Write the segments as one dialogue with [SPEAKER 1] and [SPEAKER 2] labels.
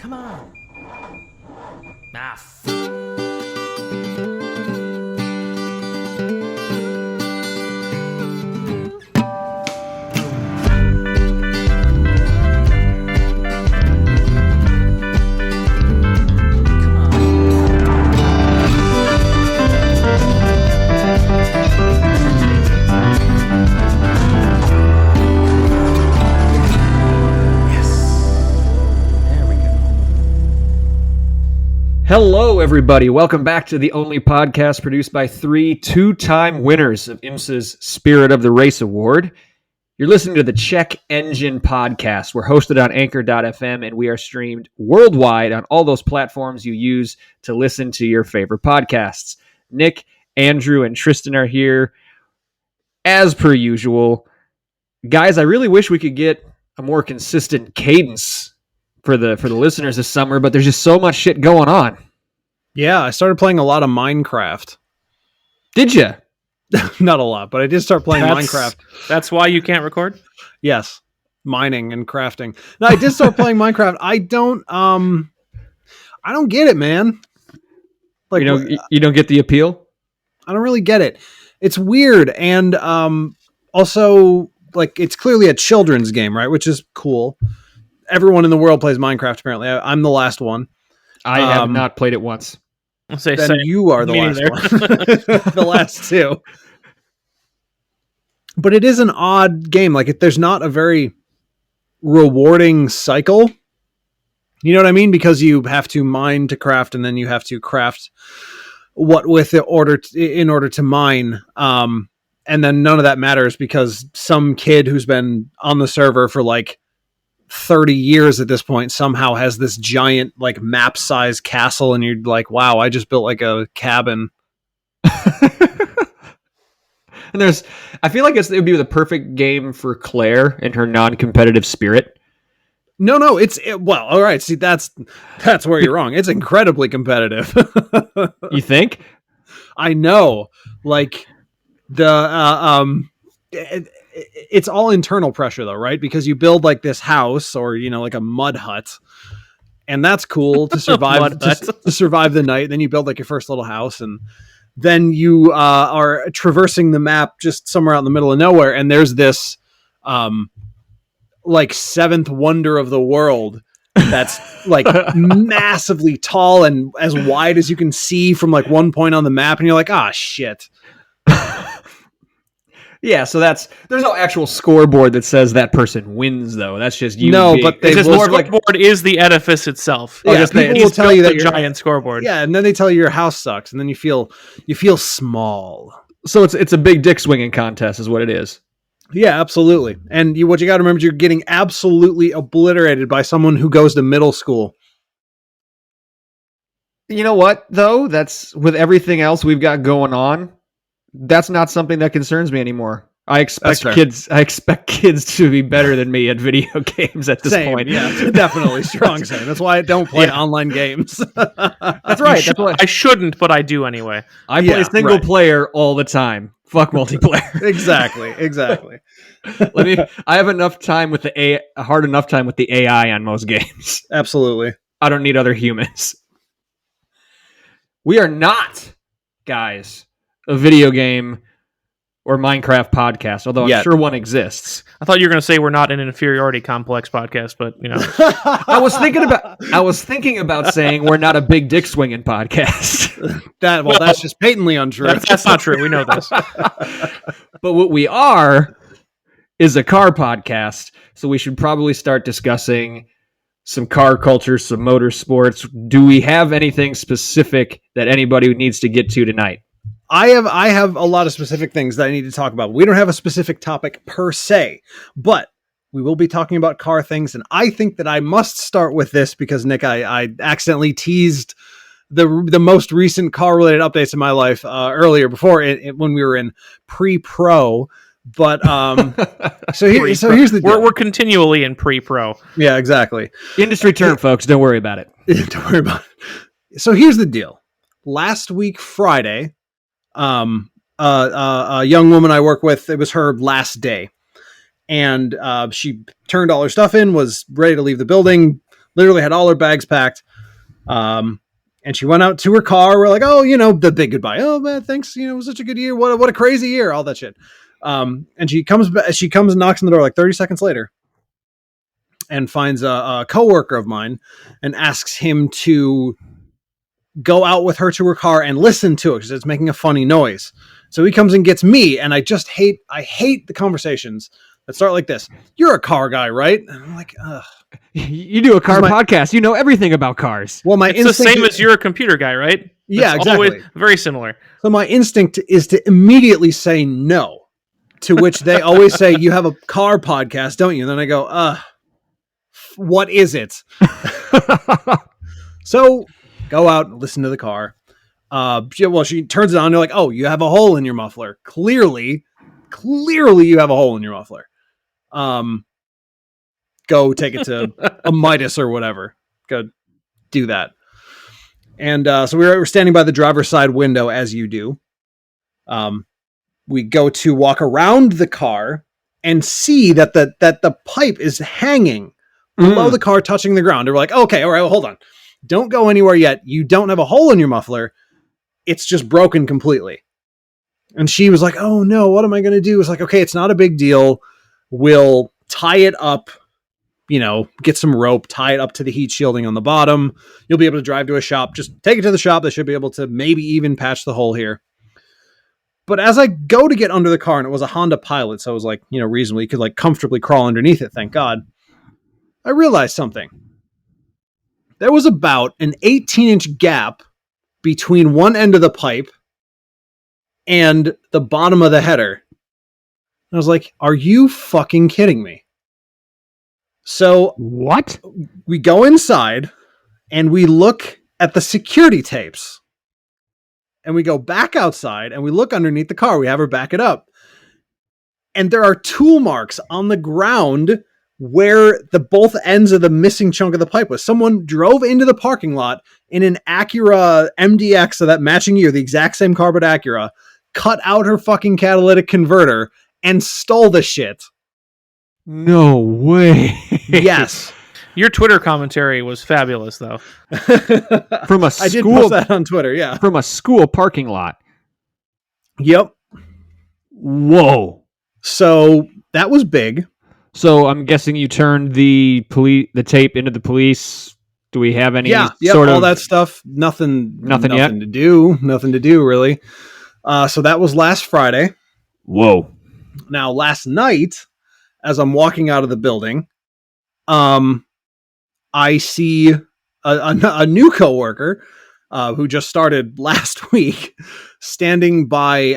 [SPEAKER 1] Come on.
[SPEAKER 2] Hello, everybody. Welcome back to the only podcast produced by three two-time winners of IMSA's Spirit of the Race Award. You're listening to the Check Engine Podcast. We're hosted on Anchor.fm, and we are streamed worldwide on all those platforms you use to listen to your favorite podcasts. Nick, Andrew, and Tristan are here, as per usual. Guys, I really wish we could get a more consistent cadence for the listeners this summer, but there's just so much shit going on.
[SPEAKER 3] Yeah, I started playing a lot of Minecraft.
[SPEAKER 2] Did you?
[SPEAKER 3] Not a lot, but I did start playing Minecraft.
[SPEAKER 4] That's why you can't record?
[SPEAKER 3] Yes. Mining and crafting. No, I did start playing Minecraft. I don't get it, man. Like
[SPEAKER 2] you don't get the appeal?
[SPEAKER 3] I don't really get it. It's weird, and also like it's clearly a children's game, right? Which is cool. Everyone in the world plays Minecraft, apparently. I'm the last one.
[SPEAKER 2] I have not played it once.
[SPEAKER 4] I'll say
[SPEAKER 3] then you are the last one. The last two. But it is an odd game. Like, there's not a very rewarding cycle. You know what I mean? Because you have to mine to craft, and then you have to craft what with in order to mine. And then none of that matters because some kid who's been on the server for like 30 years at this point somehow has this giant like map size castle, and you're like, wow, I just built like a cabin.
[SPEAKER 2] And I feel like it would be the perfect game for Claire and her non-competitive spirit.
[SPEAKER 3] No, well, all right. See, that's where you're wrong. It's incredibly competitive.
[SPEAKER 2] You think?
[SPEAKER 3] I know, like it's all internal pressure though, right? Because you build like this house or, like a mud hut, and that's cool to survive, to survive the night. Then you build like your first little house, and then you are traversing the map just somewhere out in the middle of nowhere. And there's this like seventh wonder of the world that's like massively tall and as wide as you can see from like one point on the map. And you're like, ah, shit.
[SPEAKER 2] Yeah, so there's no actual scoreboard that says that person wins, though. That's just you.
[SPEAKER 3] No, but
[SPEAKER 4] the scoreboard is the edifice itself.
[SPEAKER 3] Yeah, people will tell you that
[SPEAKER 4] giant scoreboard.
[SPEAKER 3] Yeah, and then they tell you your house sucks, and then you feel small.
[SPEAKER 2] So it's a big dick swinging contest, is what it is.
[SPEAKER 3] Yeah, absolutely. And what you got to remember is you're getting absolutely obliterated by someone who goes to middle school.
[SPEAKER 2] You know what, though? That's with everything else we've got going on. That's not something that concerns me anymore. I expect kids to be better than me at video games at this point.
[SPEAKER 3] Yeah, definitely strong saying. That's why I don't play online games.
[SPEAKER 2] That's right.
[SPEAKER 4] I shouldn't, but I do anyway.
[SPEAKER 2] I play single player all the time. Fuck multiplayer.
[SPEAKER 3] Exactly.
[SPEAKER 2] I have enough time with a hard enough time with the AI on most games.
[SPEAKER 3] Absolutely.
[SPEAKER 2] I don't need other humans. We are not, guys, a video game or Minecraft podcast, although I'm sure one exists.
[SPEAKER 4] I thought you were going to say we're not an inferiority complex podcast, but
[SPEAKER 2] I was thinking about saying we're not a big dick swinging podcast.
[SPEAKER 3] That's just patently untrue.
[SPEAKER 4] That's not true. We know this.
[SPEAKER 2] But what we are is a car podcast, so we should probably start discussing some car culture, some motorsports. Do we have anything specific that anybody needs to get to tonight?
[SPEAKER 3] I have a lot of specific things that I need to talk about. We don't have a specific topic per se, but we will be talking about car things. And I think that I must start with this because, Nick, I accidentally teased the most recent car related updates in my life earlier before when we were in pre-pro. But so here's the deal.
[SPEAKER 4] We're continually in pre-pro.
[SPEAKER 3] Yeah, exactly.
[SPEAKER 2] Industry term, folks. Don't worry about it.
[SPEAKER 3] Don't worry about it. So here's the deal. Last week, Friday, a young woman I work with, it was her last day, and she turned all her stuff in, was ready to leave the building, Literally had all her bags packed. And she went out to her car. We're like, oh, the big goodbye. Oh man, thanks. It was such a good year. What a crazy year. All that shit. And she comes and knocks on the door like 30 seconds later and finds a coworker of mine and asks him to go out with her to her car and listen to it because it's making a funny noise. So he comes and gets me, and I hate the conversations that start like this. You're a car guy, right? And I'm like, ugh.
[SPEAKER 2] You do a car podcast. You know everything about cars.
[SPEAKER 3] Well,
[SPEAKER 4] it's the same as you're a computer guy, right?
[SPEAKER 3] Yeah,
[SPEAKER 4] it's
[SPEAKER 3] exactly.
[SPEAKER 4] Always very similar.
[SPEAKER 3] So my instinct is to immediately say no, to which they always say, you have a car podcast, don't you? And then I go, what is it? So go out and listen to the car. She turns it on. They're like, oh, you have a hole in your muffler. Clearly you have a hole in your muffler. Go take it to a Midas or whatever. Go do that. And so we're standing by the driver's side window as you do. We go to walk around the car and see that the pipe is hanging below the car, touching the ground. And we're like, okay, all right, well, hold on. Don't go anywhere yet. You don't have a hole in your muffler. It's just broken completely. And she was like, oh no, what am I going to do? It's like, okay, it's not a big deal. We'll tie it up, get some rope, tie it up to the heat shielding on the bottom. You'll be able to drive to a shop. Just take it to the shop. They should be able to maybe even patch the hole here. But as I go to get under the car, and it was a Honda Pilot, so it was like, reasonably, you could like comfortably crawl underneath it, thank God. I realized something. There was about an 18-inch gap between one end of the pipe and the bottom of the header. And I was like, are you fucking kidding me? So
[SPEAKER 2] what?
[SPEAKER 3] We go inside and we look at the security tapes. And we go back outside and we look underneath the car. We have her back it up. And there are tool marks on the ground where the both ends of the missing chunk of the pipe was. Someone drove into the parking lot in an Acura MDX of that matching year, the exact same car but Acura, cut out her fucking catalytic converter and stole the shit.
[SPEAKER 2] No way.
[SPEAKER 3] Yes.
[SPEAKER 4] Your Twitter commentary was fabulous, though.
[SPEAKER 2] From a school,
[SPEAKER 3] I did post that on Twitter, yeah.
[SPEAKER 2] From a school parking lot.
[SPEAKER 3] Yep.
[SPEAKER 2] Whoa.
[SPEAKER 3] So that was big.
[SPEAKER 2] So I'm guessing you turned the tape into the police. Do we have any sort of
[SPEAKER 3] all that stuff? Nothing
[SPEAKER 2] yet?
[SPEAKER 3] to do. Nothing to do, really. So that was last Friday.
[SPEAKER 2] Whoa.
[SPEAKER 3] Now, last night, as I'm walking out of the building, I see a new coworker who just started last week standing by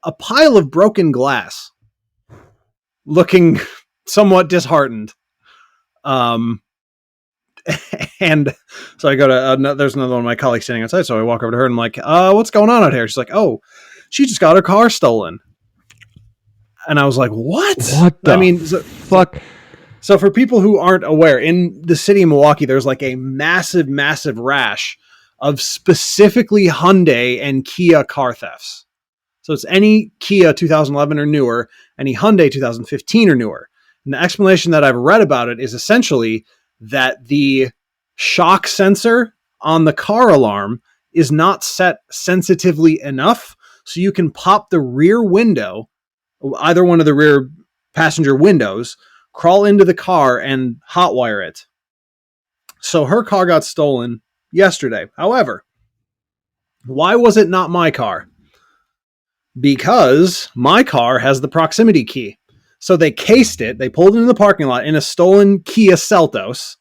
[SPEAKER 3] a pile of broken glass, looking somewhat disheartened. And so I go to, there's another one of my colleagues standing outside. So I walk over to her and I'm like, what's going on out here? She's like, oh, she just got her car stolen. And I was like, what?
[SPEAKER 2] What the fuck?
[SPEAKER 3] So for people who aren't aware, in the city of Milwaukee, there's like a massive, massive rash of specifically Hyundai and Kia car thefts. So it's any Kia 2011 or newer, any Hyundai 2015 or newer. And the explanation that I've read about it is essentially that the shock sensor on the car alarm is not set sensitively enough. So you can pop the rear window, either one of the rear passenger windows, crawl into the car and hotwire it. So her car got stolen yesterday. However, why was it not my car? Because my car has the proximity key. So they cased it. They pulled into the parking lot in a stolen Kia Seltos,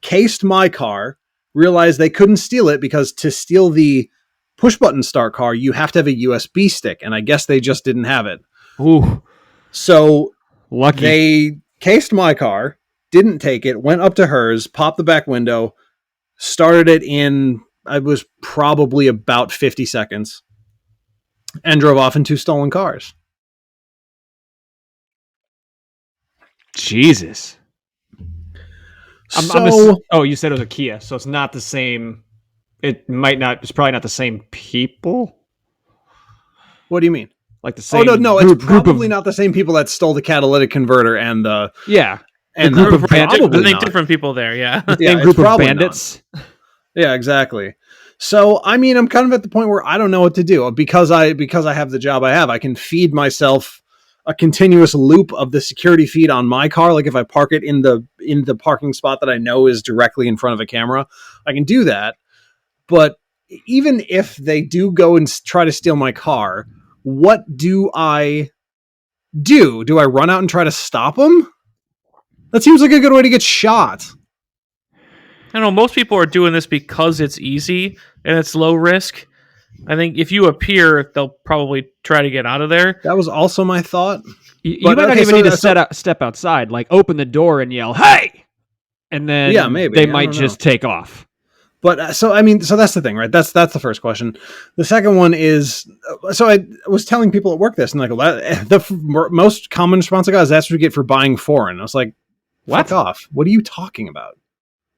[SPEAKER 3] cased my car, realized they couldn't steal it because to steal the push-button start car, you have to have a USB stick. And I guess they just didn't have it.
[SPEAKER 2] Ooh.
[SPEAKER 3] So
[SPEAKER 2] lucky.
[SPEAKER 3] They cased my car, didn't take it, went up to hers, popped the back window, started it in, I was probably about 50 seconds, and drove off in 2 stolen cars.
[SPEAKER 2] Jesus.
[SPEAKER 3] So,
[SPEAKER 2] you said it was a Kia, so it's not the same. It's probably not the same people.
[SPEAKER 3] What do you mean?
[SPEAKER 2] Like the same.
[SPEAKER 3] Oh no, it's probably not the same people that stole the catalytic converter and the And
[SPEAKER 2] group of
[SPEAKER 3] probably
[SPEAKER 4] I think
[SPEAKER 3] not.
[SPEAKER 4] different people there. Yeah.
[SPEAKER 3] Yeah,
[SPEAKER 2] Same
[SPEAKER 3] it's
[SPEAKER 2] group of
[SPEAKER 3] probably
[SPEAKER 2] bandits.
[SPEAKER 3] Yeah, exactly. So, I mean, I'm kind of at the point where I don't know what to do because I have the job I have. I can feed myself a continuous loop of the security feed on my car. Like if I park it in the parking spot that I know is directly in front of a camera, I can do that. But even if they do go and try to steal my car, what do I do? Do I run out and try to stop them? That seems like a good way to get shot.
[SPEAKER 4] I know most people are doing this because it's easy and it's low risk. I think if you appear, they'll probably try to get out of there.
[SPEAKER 3] That was also my thought.
[SPEAKER 2] You
[SPEAKER 3] But,
[SPEAKER 2] might not
[SPEAKER 3] okay,
[SPEAKER 2] even
[SPEAKER 3] so-
[SPEAKER 2] need to
[SPEAKER 3] so-
[SPEAKER 2] step outside. Like open the door and yell, "Hey!" And then
[SPEAKER 3] Yeah, maybe.
[SPEAKER 2] they
[SPEAKER 3] I
[SPEAKER 2] might
[SPEAKER 3] don't
[SPEAKER 2] just take off.
[SPEAKER 3] But so that's the thing, right? That's the first question. The second one is, so I was telling people at work this, and like, most common response I got is that's what you get for buying foreign. I was like,
[SPEAKER 2] What?
[SPEAKER 3] fuck off. What are you talking about?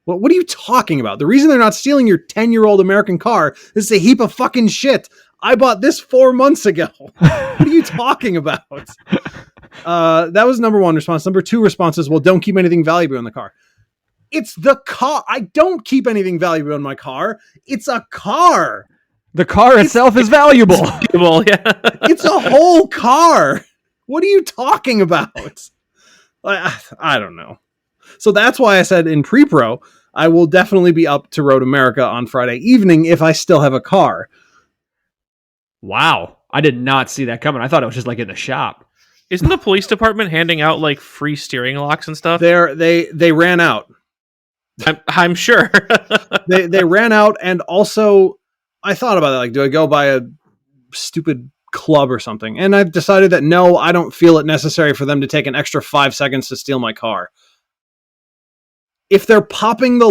[SPEAKER 3] What are you talking about? The reason they're not stealing your 10-year-old American car is a heap of fucking shit. I bought this 4 months ago. What are you talking about? That was number one response. Number two response is, well, don't keep anything valuable in the car. It's the car. I don't keep anything valuable in my car. It's a car.
[SPEAKER 2] The car itself is valuable.
[SPEAKER 4] Well, yeah.
[SPEAKER 3] It's a whole car. What are you talking about? I don't know. So that's why I said in pre-pro, I will definitely be up to Road America on Friday evening if I still have a car.
[SPEAKER 2] Wow. I did not see that coming. I thought it was just like in the shop.
[SPEAKER 4] Isn't the police department handing out like free steering locks and stuff?
[SPEAKER 3] They ran out.
[SPEAKER 4] I'm sure.
[SPEAKER 3] They ran out, and also I thought about that. Like, do I go buy a stupid club or something? And I've decided that no, I don't feel it necessary for them to take an extra 5 seconds to steal my car. If they're popping the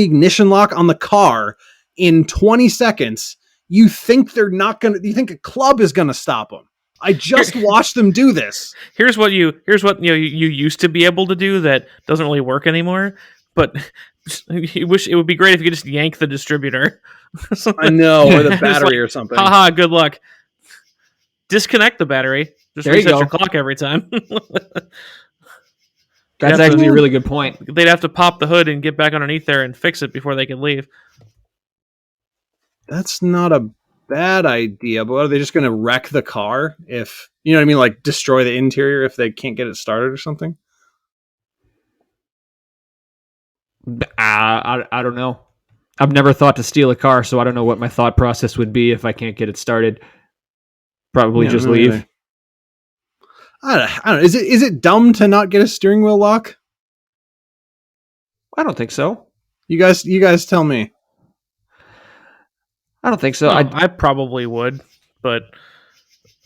[SPEAKER 3] ignition lock on the car in 20 seconds, you think you think a club is gonna stop them. I just watched them do this.
[SPEAKER 4] Here's what you used to be able to do that doesn't really work anymore. But you wish it would be great if you could just yank the distributor.
[SPEAKER 3] I know, or the
[SPEAKER 4] It's
[SPEAKER 3] battery
[SPEAKER 4] like,
[SPEAKER 3] or something.
[SPEAKER 4] Haha, good luck. Disconnect the battery. Just
[SPEAKER 2] There you
[SPEAKER 4] reset
[SPEAKER 2] go.
[SPEAKER 4] your clock every time.
[SPEAKER 2] That's
[SPEAKER 4] have to-
[SPEAKER 2] actually a really good point.
[SPEAKER 4] They'd have to pop the hood and get back underneath there and fix it before they could leave.
[SPEAKER 3] That's not a bad idea, but are they just going to wreck the car if, you know what I mean, like destroy the interior if they can't get it started or something?
[SPEAKER 2] I don't know. I've never thought to steal a car, so I don't know what my thought process would be if I can't get it started. Probably
[SPEAKER 3] Yeah,
[SPEAKER 2] just
[SPEAKER 3] no
[SPEAKER 2] leave.
[SPEAKER 3] idea. I don't know. Is it dumb to not get a steering wheel lock?
[SPEAKER 2] I don't think so.
[SPEAKER 3] You guys tell me.
[SPEAKER 2] I don't think so.
[SPEAKER 4] No, I probably would, but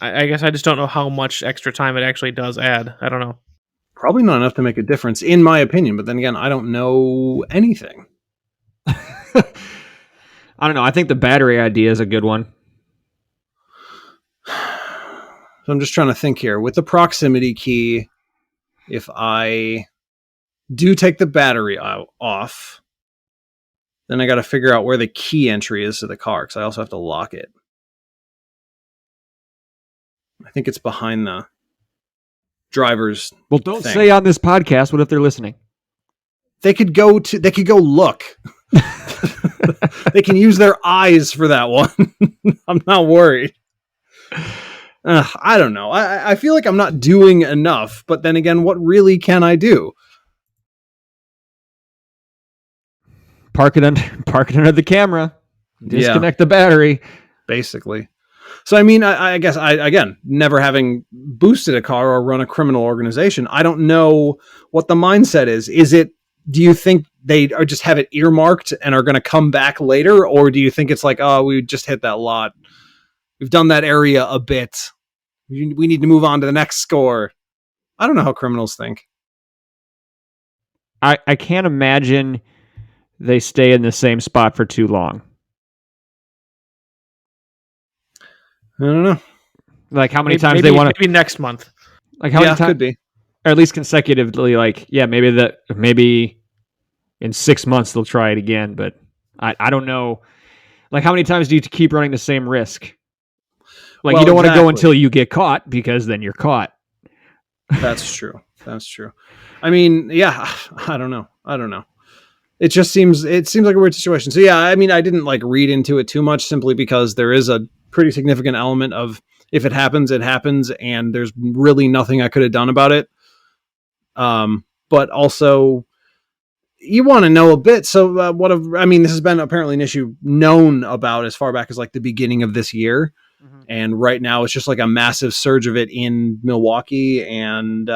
[SPEAKER 4] I guess I just don't know how much extra time it actually does add. I don't know.
[SPEAKER 3] Probably not enough to make a difference, in my opinion. But then again, I don't know anything.
[SPEAKER 2] I don't know. I think the battery idea is a good one.
[SPEAKER 3] So I'm just trying to think here. With the proximity key, if I do take the battery off, then I got to figure out where the key entry is to the car, because I also have to lock it. I think it's behind the driver's.
[SPEAKER 2] Well, don't
[SPEAKER 3] thing.
[SPEAKER 2] say on this podcast. What if they're listening?
[SPEAKER 3] They could go look. They can use their eyes for that one. I'm not worried. I don't know. I feel like I'm not doing enough, but then again, what really can I do?
[SPEAKER 2] Park it under the camera. Disconnect the battery.
[SPEAKER 3] Basically. So, I mean, I guess again, never having boosted a car or run a criminal organization, I don't know what the mindset is. Do you think they are just have it earmarked and are going to come back later? Or do you think it's like, oh, we just hit that lot. We've done that area a bit. We need to move on to the next score. I don't know how criminals think.
[SPEAKER 2] I can't imagine they stay in the same spot for too long.
[SPEAKER 3] I don't know.
[SPEAKER 2] Like how many
[SPEAKER 4] Maybe-
[SPEAKER 2] times
[SPEAKER 4] maybe,
[SPEAKER 2] they want to,
[SPEAKER 4] maybe next month.
[SPEAKER 2] like how many
[SPEAKER 3] Could
[SPEAKER 2] times,
[SPEAKER 3] be.
[SPEAKER 2] or at least consecutively. Like, yeah, maybe in 6 months they'll try it again. But I don't know. Like how many times do you keep running the same risk? Like
[SPEAKER 3] Well,
[SPEAKER 2] you don't want to go
[SPEAKER 3] exactly.
[SPEAKER 2] until you get caught, because then you're caught.
[SPEAKER 3] That's true. That's true. I mean, yeah, I don't know. It seems like a weird situation. So yeah, I mean, I didn't like read into it too much simply because there is a pretty significant element of if it happens, it happens, and there's really nothing I could have done about it. But also you want to know a bit. So this has been apparently an issue known about as far back as like the beginning of this year.
[SPEAKER 4] Mm-hmm.
[SPEAKER 3] And right now it's just like a massive surge of it in Milwaukee. And,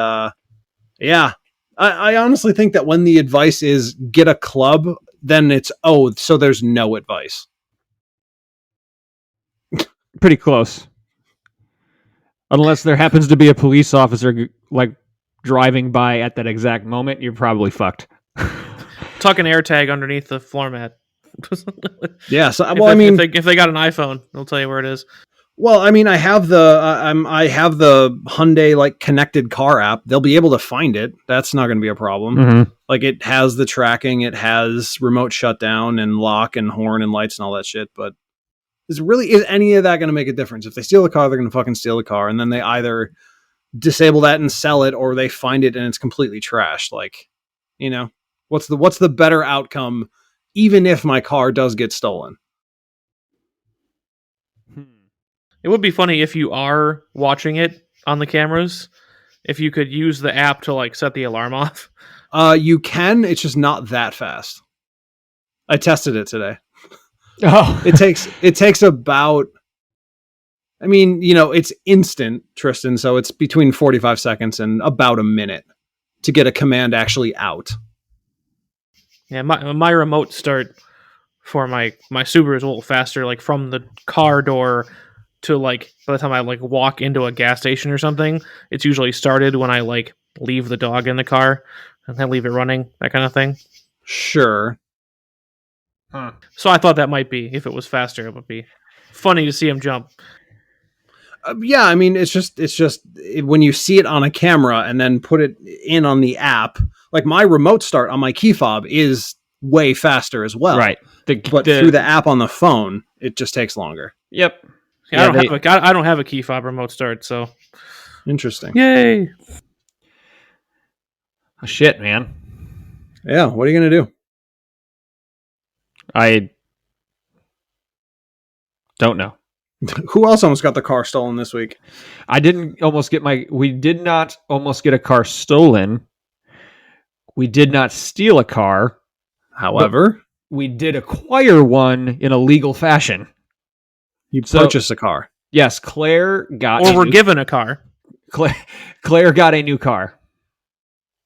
[SPEAKER 3] yeah, I honestly think that when the advice is get a club, then it's, so there's no advice.
[SPEAKER 2] Pretty close. Unless there happens to be a police officer like driving by at that exact moment, you're probably fucked.
[SPEAKER 3] Tuck
[SPEAKER 4] an AirTag underneath the floor mat.
[SPEAKER 3] Yeah. So,
[SPEAKER 4] if they got an iPhone, they'll tell you where it is.
[SPEAKER 3] Well, I mean, I have the Hyundai like connected car app. They'll be able to find it. That's not going to be a problem.
[SPEAKER 2] Mm-hmm.
[SPEAKER 3] Like it has the tracking, it has remote shutdown and lock and horn and lights and all that shit. But is any of that going to make a difference? If they steal the car, they're going to fucking steal the car, and then they either disable that and sell it, or they find it and it's completely trashed. Like, what's the better outcome, even if my car does get stolen?
[SPEAKER 4] It would be funny if you are watching it on the cameras, if you could use the app to like set the alarm off.
[SPEAKER 3] You can. It's just not that fast. I tested it today.
[SPEAKER 2] Oh,
[SPEAKER 3] it takes about. I mean, it's instant, Tristan. So it's between 45 seconds and about a minute to get a command actually out.
[SPEAKER 4] Yeah, my remote start for my Subaru is a little faster. Like from the car door to like by the time I like walk into a gas station or something, it's usually started when I like leave the dog in the car and then leave it running, that kind of thing.
[SPEAKER 3] Sure.
[SPEAKER 4] Huh. So I thought that might be, if it was faster, it would be funny to see him jump.
[SPEAKER 3] Yeah, I mean, it's just when you see it on a camera and then put it in on the app, like my remote start on my key fob is way faster as well.
[SPEAKER 2] Right.
[SPEAKER 3] But through the app on the phone, it just takes longer.
[SPEAKER 2] Yep.
[SPEAKER 4] Yeah, I don't have a key fob remote start, so
[SPEAKER 3] interesting.
[SPEAKER 4] Yay!
[SPEAKER 2] Oh, shit, man.
[SPEAKER 3] Yeah, what are you gonna do?
[SPEAKER 2] I don't know.
[SPEAKER 3] Who else almost got the car stolen this week?
[SPEAKER 2] We did not almost get a car stolen. We did not steal a car.
[SPEAKER 3] However,
[SPEAKER 2] we did acquire one in a legal fashion.
[SPEAKER 3] You purchased a car.
[SPEAKER 2] Yes, Claire got...
[SPEAKER 4] Or were given a car.
[SPEAKER 2] Claire got a new car.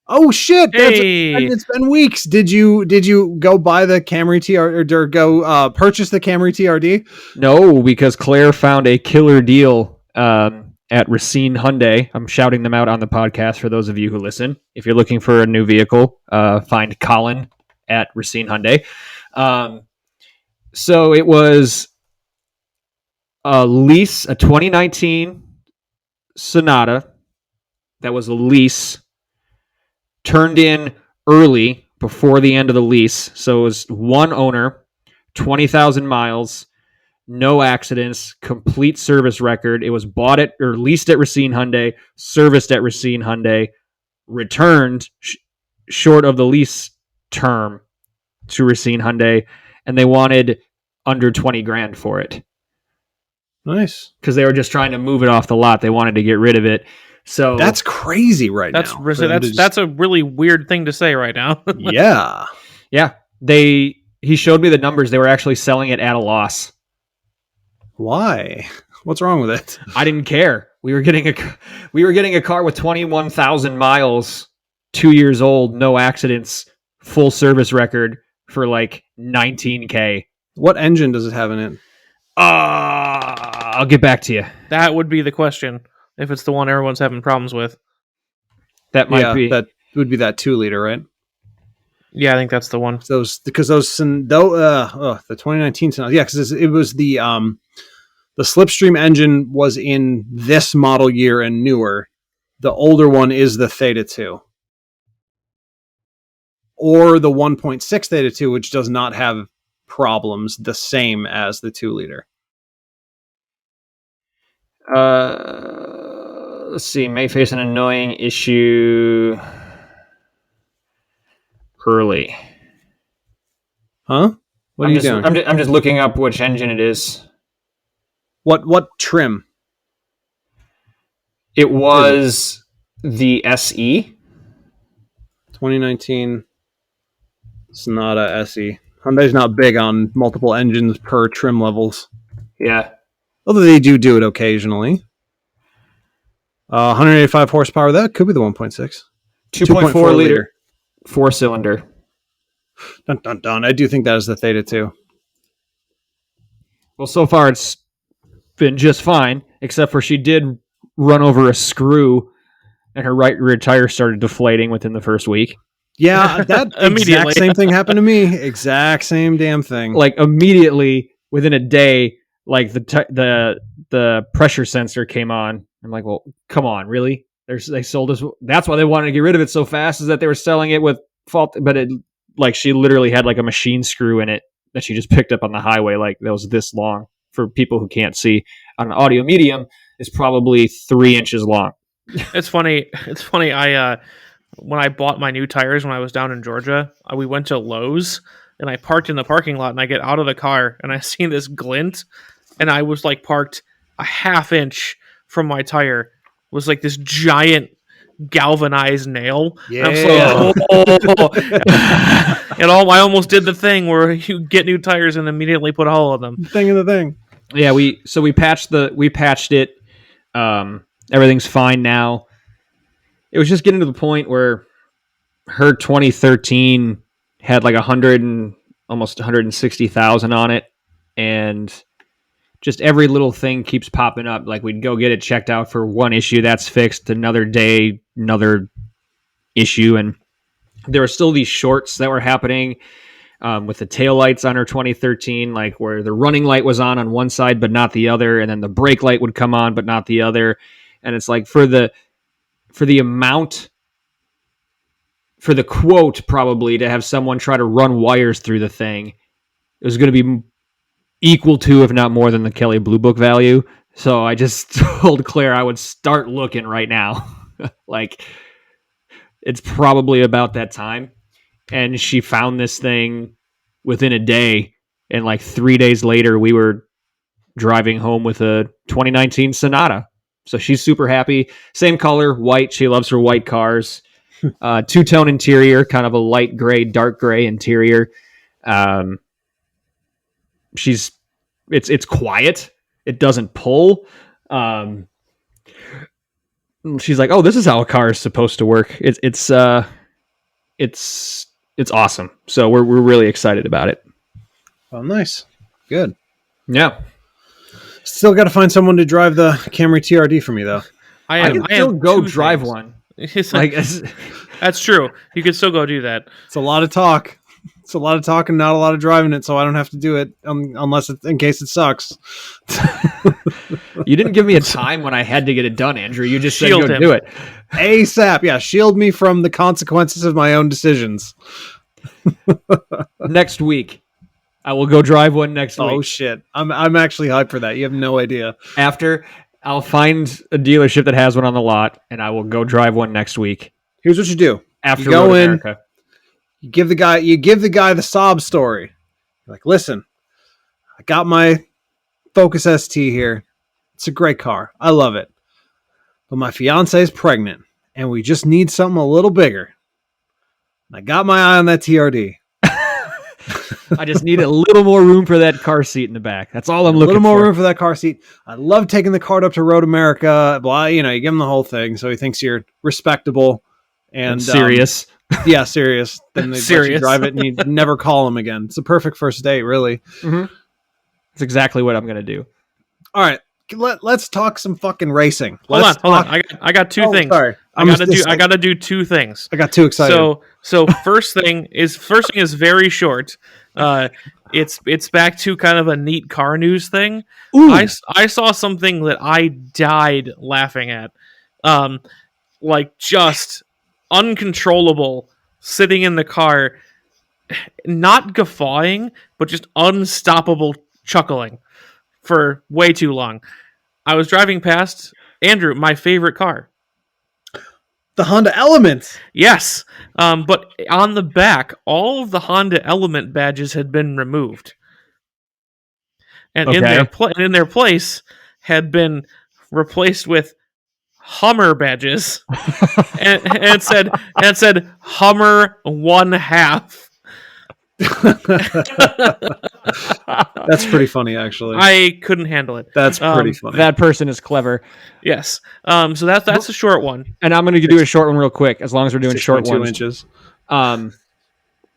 [SPEAKER 3] Oh, shit!
[SPEAKER 4] Hey.
[SPEAKER 3] It's been weeks. Did you go buy the Camry TRD or go purchase the Camry TRD?
[SPEAKER 2] No, because Claire found a killer deal at Racine Hyundai. I'm shouting them out on the podcast for those of you who listen. If you're looking for a new vehicle, find Colin at Racine Hyundai. So it was a lease, a 2019 Sonata that was a lease, turned in early before the end of the lease. So it was one owner, 20,000 miles, no accidents, complete service record. It was bought at or leased at Racine Hyundai, serviced at Racine Hyundai, returned short of the lease term to Racine Hyundai, and they wanted under 20 grand for it.
[SPEAKER 3] Nice.
[SPEAKER 2] Because they were just trying to move it off the lot. They wanted to get rid of it. So
[SPEAKER 3] that's crazy now.
[SPEAKER 4] That's a really weird thing to say right now.
[SPEAKER 3] Yeah.
[SPEAKER 2] Yeah. He showed me the numbers. They were actually selling it at a loss.
[SPEAKER 3] Why? What's wrong with it?
[SPEAKER 2] I didn't care. We were getting a car with 21,000 miles, 2 years old, no accidents, full service record for like $19,000.
[SPEAKER 3] What engine does it have in it?
[SPEAKER 2] I'll get back to you.
[SPEAKER 4] That would be the question. If it's the one everyone's having problems with.
[SPEAKER 2] That might be.
[SPEAKER 3] That would be that 2-liter, right?
[SPEAKER 4] Yeah, I think that's the one.
[SPEAKER 3] The 2019 Sonata. Yeah, because it was the Slipstream engine was in this model year and newer. The older one is the Theta 2. Or the 1.6 Theta 2, which does not have problems the same as the 2-liter.
[SPEAKER 2] let's see. May face an annoying issue early.
[SPEAKER 3] Huh? What are you doing?
[SPEAKER 2] I'm just looking up which engine it is.
[SPEAKER 3] What trim?
[SPEAKER 2] It was the SE.
[SPEAKER 3] 2019 Sonata SE. Hyundai's not big on multiple engines per trim levels.
[SPEAKER 2] Yeah.
[SPEAKER 3] Although they do it occasionally. 185 horsepower. That could be the 1.6.
[SPEAKER 2] 2.4 liter. 4-cylinder.
[SPEAKER 3] Dun, dun, dun. I do think that is the Theta 2.
[SPEAKER 2] Well, so far it's been just fine, except for she did run over a screw and her right rear tire started deflating within the first week.
[SPEAKER 3] Yeah, that exact same thing happened to me. Exact same damn thing.
[SPEAKER 2] Like immediately within a day, like the pressure sensor came on. I'm like, well, come on, really? They sold us. That's why they wanted to get rid of it so fast, is that they were selling it with fault. But it, like, she literally had like a machine screw in it that she just picked up on the highway, like that was this long. For people who can't see, on an audio medium, is probably 3 inches long.
[SPEAKER 4] It's funny. I when I bought my new tires when I was down in Georgia, we went to Lowe's and I parked in the parking lot and I get out of the car and I seen this glint and I was like parked a half inch from my tire was like this giant galvanized nail.
[SPEAKER 3] Yeah.
[SPEAKER 4] And I almost did the thing where you get new tires and immediately put a hole in them.
[SPEAKER 3] Thing in the thing.
[SPEAKER 2] Yeah, we patched it. Everything's fine now. It was just getting to the point where her 2013 had like almost 160,000 on it, and just every little thing keeps popping up. Like we'd go get it checked out for one issue, that's fixed. Another day, another issue, and there were still these shorts that were happening with the taillights on her 2013, like where the running light was on one side but not the other, and then the brake light would come on but not the other. And it's like for the amount, for the quote probably to have someone try to run wires through the thing, it was going to be equal to, if not more than, the Kelley Blue Book value. So I just told Claire I would start looking right now. Like, it's probably about that time. And she found this thing within a day. And like 3 days later, we were driving home with a 2019 Sonata. So she's super happy. Same color, white. She loves her white cars. Two-tone interior, kind of a light gray, dark gray interior. It's quiet. It doesn't pull. She's like, oh, this is how a car is supposed to work. It's awesome. So we're really excited about it.
[SPEAKER 3] Oh, nice. Good.
[SPEAKER 2] Yeah.
[SPEAKER 3] Still got to find someone to drive the Camry TRD for me, though.
[SPEAKER 2] I can still go drive one.
[SPEAKER 4] That's true. You could still go do that.
[SPEAKER 3] It's a lot of talk. It's a lot of talk and not a lot of driving it, so I don't have to do it unless in case it sucks.
[SPEAKER 2] You didn't give me a time when I had to get it done, Andrew. You just said go do it.
[SPEAKER 3] ASAP. Yeah, shield me from the consequences of my own decisions.
[SPEAKER 2] Next week. I will go drive one next week.
[SPEAKER 3] Oh, shit. I'm actually hyped for that. You have no idea.
[SPEAKER 2] After, I'll find a dealership that has one on the lot, and I will go drive one next week.
[SPEAKER 3] Here's what you do.
[SPEAKER 2] After
[SPEAKER 3] you go
[SPEAKER 2] Road
[SPEAKER 3] in,
[SPEAKER 2] America.
[SPEAKER 3] you give the guy the sob story. You're like, listen, I got my Focus ST here. It's a great car. I love it. But my fiance is pregnant, and we just need something a little bigger. I got my eye on that TRD.
[SPEAKER 2] I just need a little more room for that car seat in the back. That's all I'm looking for.
[SPEAKER 3] A little more room for that car seat. I love taking the cart up to Road America. Blah, you give him the whole thing, so he thinks you're respectable and
[SPEAKER 2] serious.
[SPEAKER 3] Yeah, serious. Then they let you
[SPEAKER 4] Serious.
[SPEAKER 3] drive it, and you never call him again. It's a perfect first date, really.
[SPEAKER 2] Mm-hmm. That's exactly what I'm going to do.
[SPEAKER 3] All right, let's talk some fucking racing.
[SPEAKER 4] Hold on. I got two things.
[SPEAKER 3] Sorry,
[SPEAKER 4] I gotta do two things.
[SPEAKER 3] I got too excited.
[SPEAKER 4] So first thing is very short. It's back to kind of a neat car news thing.
[SPEAKER 3] Ooh.
[SPEAKER 4] I saw something that I died laughing at. Like just uncontrollable, sitting in the car, not guffawing, but just unstoppable chuckling for way too long. I was driving past Andrew, my favorite car.
[SPEAKER 3] The Honda Element.
[SPEAKER 4] Yes, but on the back, all of the Honda Element badges had been removed, and in their place had been replaced with Hummer badges, and it said Hummer 1/2.
[SPEAKER 3] That's pretty funny, actually.
[SPEAKER 4] I couldn't handle it.
[SPEAKER 3] That's pretty funny.
[SPEAKER 2] That person is clever.
[SPEAKER 4] Yes. So that's a short one.
[SPEAKER 2] And I'm going to do a short one real quick, as long as we're doing short
[SPEAKER 3] 2
[SPEAKER 2] ones.
[SPEAKER 3] inches.
[SPEAKER 2] The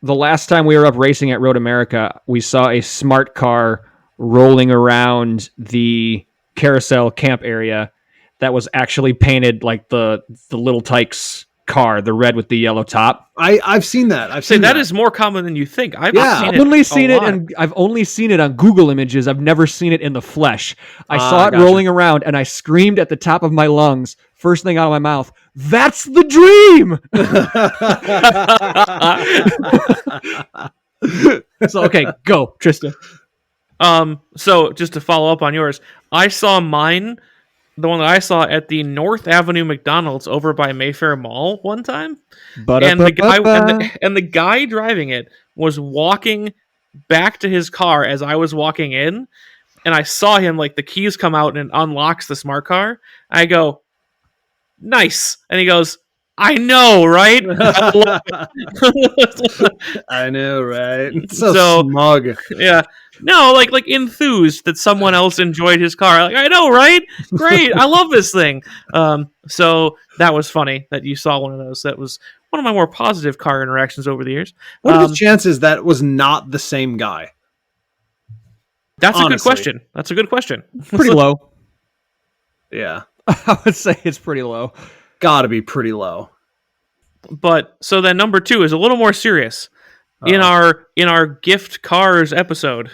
[SPEAKER 2] last time we were up racing at Road America, we saw a smart car rolling around the carousel camp area that was actually painted like the Little Tykes car, the red with the yellow top.
[SPEAKER 3] I've seen that.
[SPEAKER 4] That is more common than you think. I've
[SPEAKER 2] only seen it, and I've only seen it on Google Images. I've never seen it in the flesh. I saw it rolling around, and I screamed at the top of my lungs. First thing out of my mouth, "That's the dream!" So okay, go, Trista.
[SPEAKER 4] So just to follow up on yours, I saw mine. The one that I saw at the North Avenue McDonald's over by Mayfair Mall one time, and the guy driving it was walking back to his car as I was walking in, and I saw him, like, the keys come out and it unlocks the smart car. I go, "Nice," and he goes, "I know, right?"
[SPEAKER 3] I know, right? It's so smug.
[SPEAKER 4] Yeah. No, like enthused that someone else enjoyed his car. Like, I know, right? Great. I love this thing. So that was funny that you saw one of those. That was one of my more positive car interactions over the years.
[SPEAKER 3] What are the chances that was not the same guy?
[SPEAKER 4] That's honestly a good question. That's a good question.
[SPEAKER 2] Pretty low.
[SPEAKER 3] Yeah.
[SPEAKER 2] I would say it's pretty low.
[SPEAKER 3] Gotta be pretty low.
[SPEAKER 4] But so then number 2 is a little more serious. In our gift cars episode,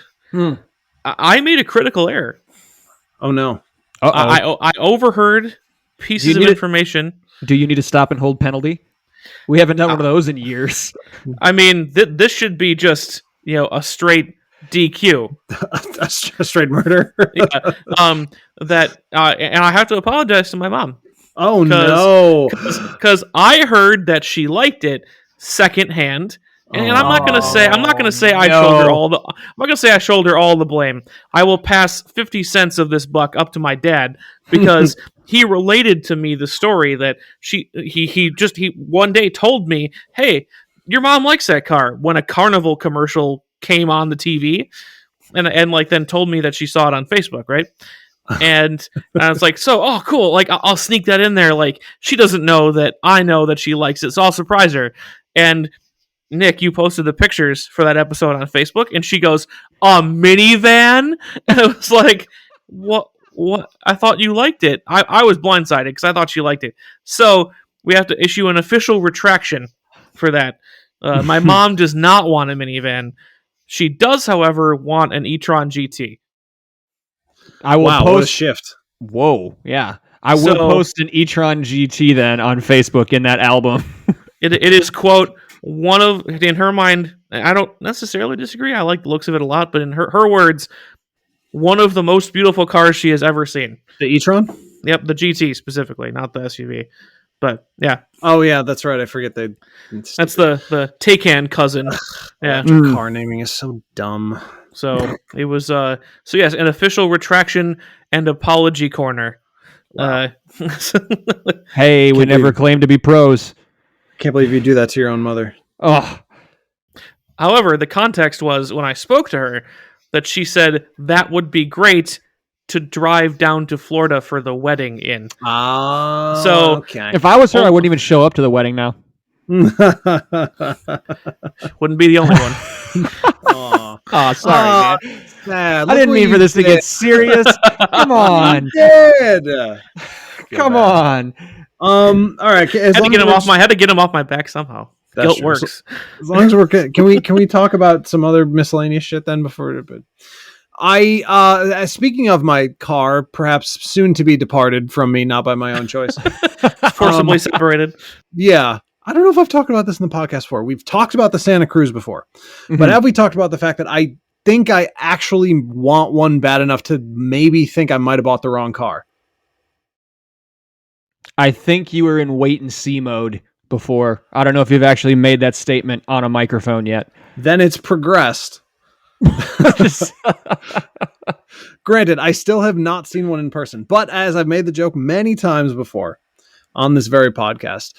[SPEAKER 4] I made a critical error.
[SPEAKER 3] Oh no!
[SPEAKER 4] I overheard pieces of information.
[SPEAKER 2] Do you need a stop and hold penalty? We haven't done one of those in years.
[SPEAKER 4] I mean, this should be just a straight DQ,
[SPEAKER 3] a straight murder.
[SPEAKER 4] Yeah. And I have to apologize to my mom.
[SPEAKER 3] Oh no!
[SPEAKER 4] Because I heard that she liked it secondhand. And I'm not gonna say I shoulder all the. I'm not gonna say I shoulder all the blame. I will pass 50 cents of this buck up to my dad because he related to me the story that he one day told me, "Hey, your mom likes that car." When a Carnival commercial came on the TV, and like then told me that she saw it on Facebook, right? And I was like, "Oh, cool! Like I'll sneak that in there. Like she doesn't know that I know that she likes it, so I'll surprise her." And Nick, you posted the pictures for that episode on Facebook, and she goes, "A minivan?" And I was like, what? I thought you liked it. I was blindsided because I thought she liked it. So we have to issue an official retraction for that. My mom does not want a minivan. She does, however, want an e-tron GT.
[SPEAKER 2] I will post
[SPEAKER 3] what a shift.
[SPEAKER 2] Whoa, yeah. I will post an e-tron GT then on Facebook in that album.
[SPEAKER 4] It is, quote, one of, in her mind, I don't necessarily disagree. I like the looks of it a lot, but in her words, one of the most beautiful cars she has ever seen.
[SPEAKER 3] The e-tron?
[SPEAKER 4] Yep, the GT specifically, not the SUV. But yeah.
[SPEAKER 3] Oh yeah, that's right. I forget
[SPEAKER 4] that's the Taycan cousin. Yeah.
[SPEAKER 3] Car naming is so dumb.
[SPEAKER 4] So it was yes, an official retraction and apology corner.
[SPEAKER 3] Wow.
[SPEAKER 2] Hey, we never claimed to be pros.
[SPEAKER 3] Can't believe you do that to your own mother.
[SPEAKER 2] Oh.
[SPEAKER 4] However, the context was when I spoke to her that she said that would be great to drive down to Florida for the wedding in.
[SPEAKER 3] So okay.
[SPEAKER 2] If I was her, I wouldn't even show up to the wedding now.
[SPEAKER 4] Wouldn't be the only one.
[SPEAKER 2] Oh, sorry, man. I didn't mean for this to get serious. Come on. Come on.
[SPEAKER 3] All right.
[SPEAKER 4] Had to get him off my back somehow. Guilt works.
[SPEAKER 3] So, as long as we're good, can we talk about some other miscellaneous shit then before? But speaking of my car, perhaps soon to be departed from me, not by my own choice,
[SPEAKER 4] forcibly separated.
[SPEAKER 3] Yeah. I don't know if I've talked about this in the podcast before. We've talked about the Santa Cruz before, but have we talked about the fact that I think I actually want one bad enough to maybe think I might have bought the wrong car?
[SPEAKER 2] I think you were in wait and see mode before. I don't know if you've actually made that statement on a microphone yet.
[SPEAKER 3] Then it's progressed. Granted, I still have not seen one in person, but as I've made the joke many times before on this very podcast,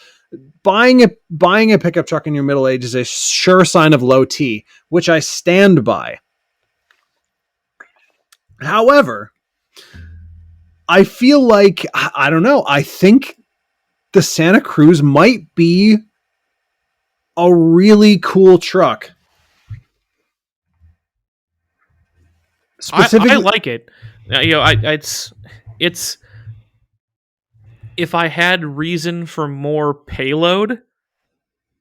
[SPEAKER 3] buying a pickup truck in your middle age is a sure sign of low T, which I stand by. However, I feel like, I don't know, I think the Santa Cruz might be a really cool truck.
[SPEAKER 4] I like it. It's if I had reason for more payload,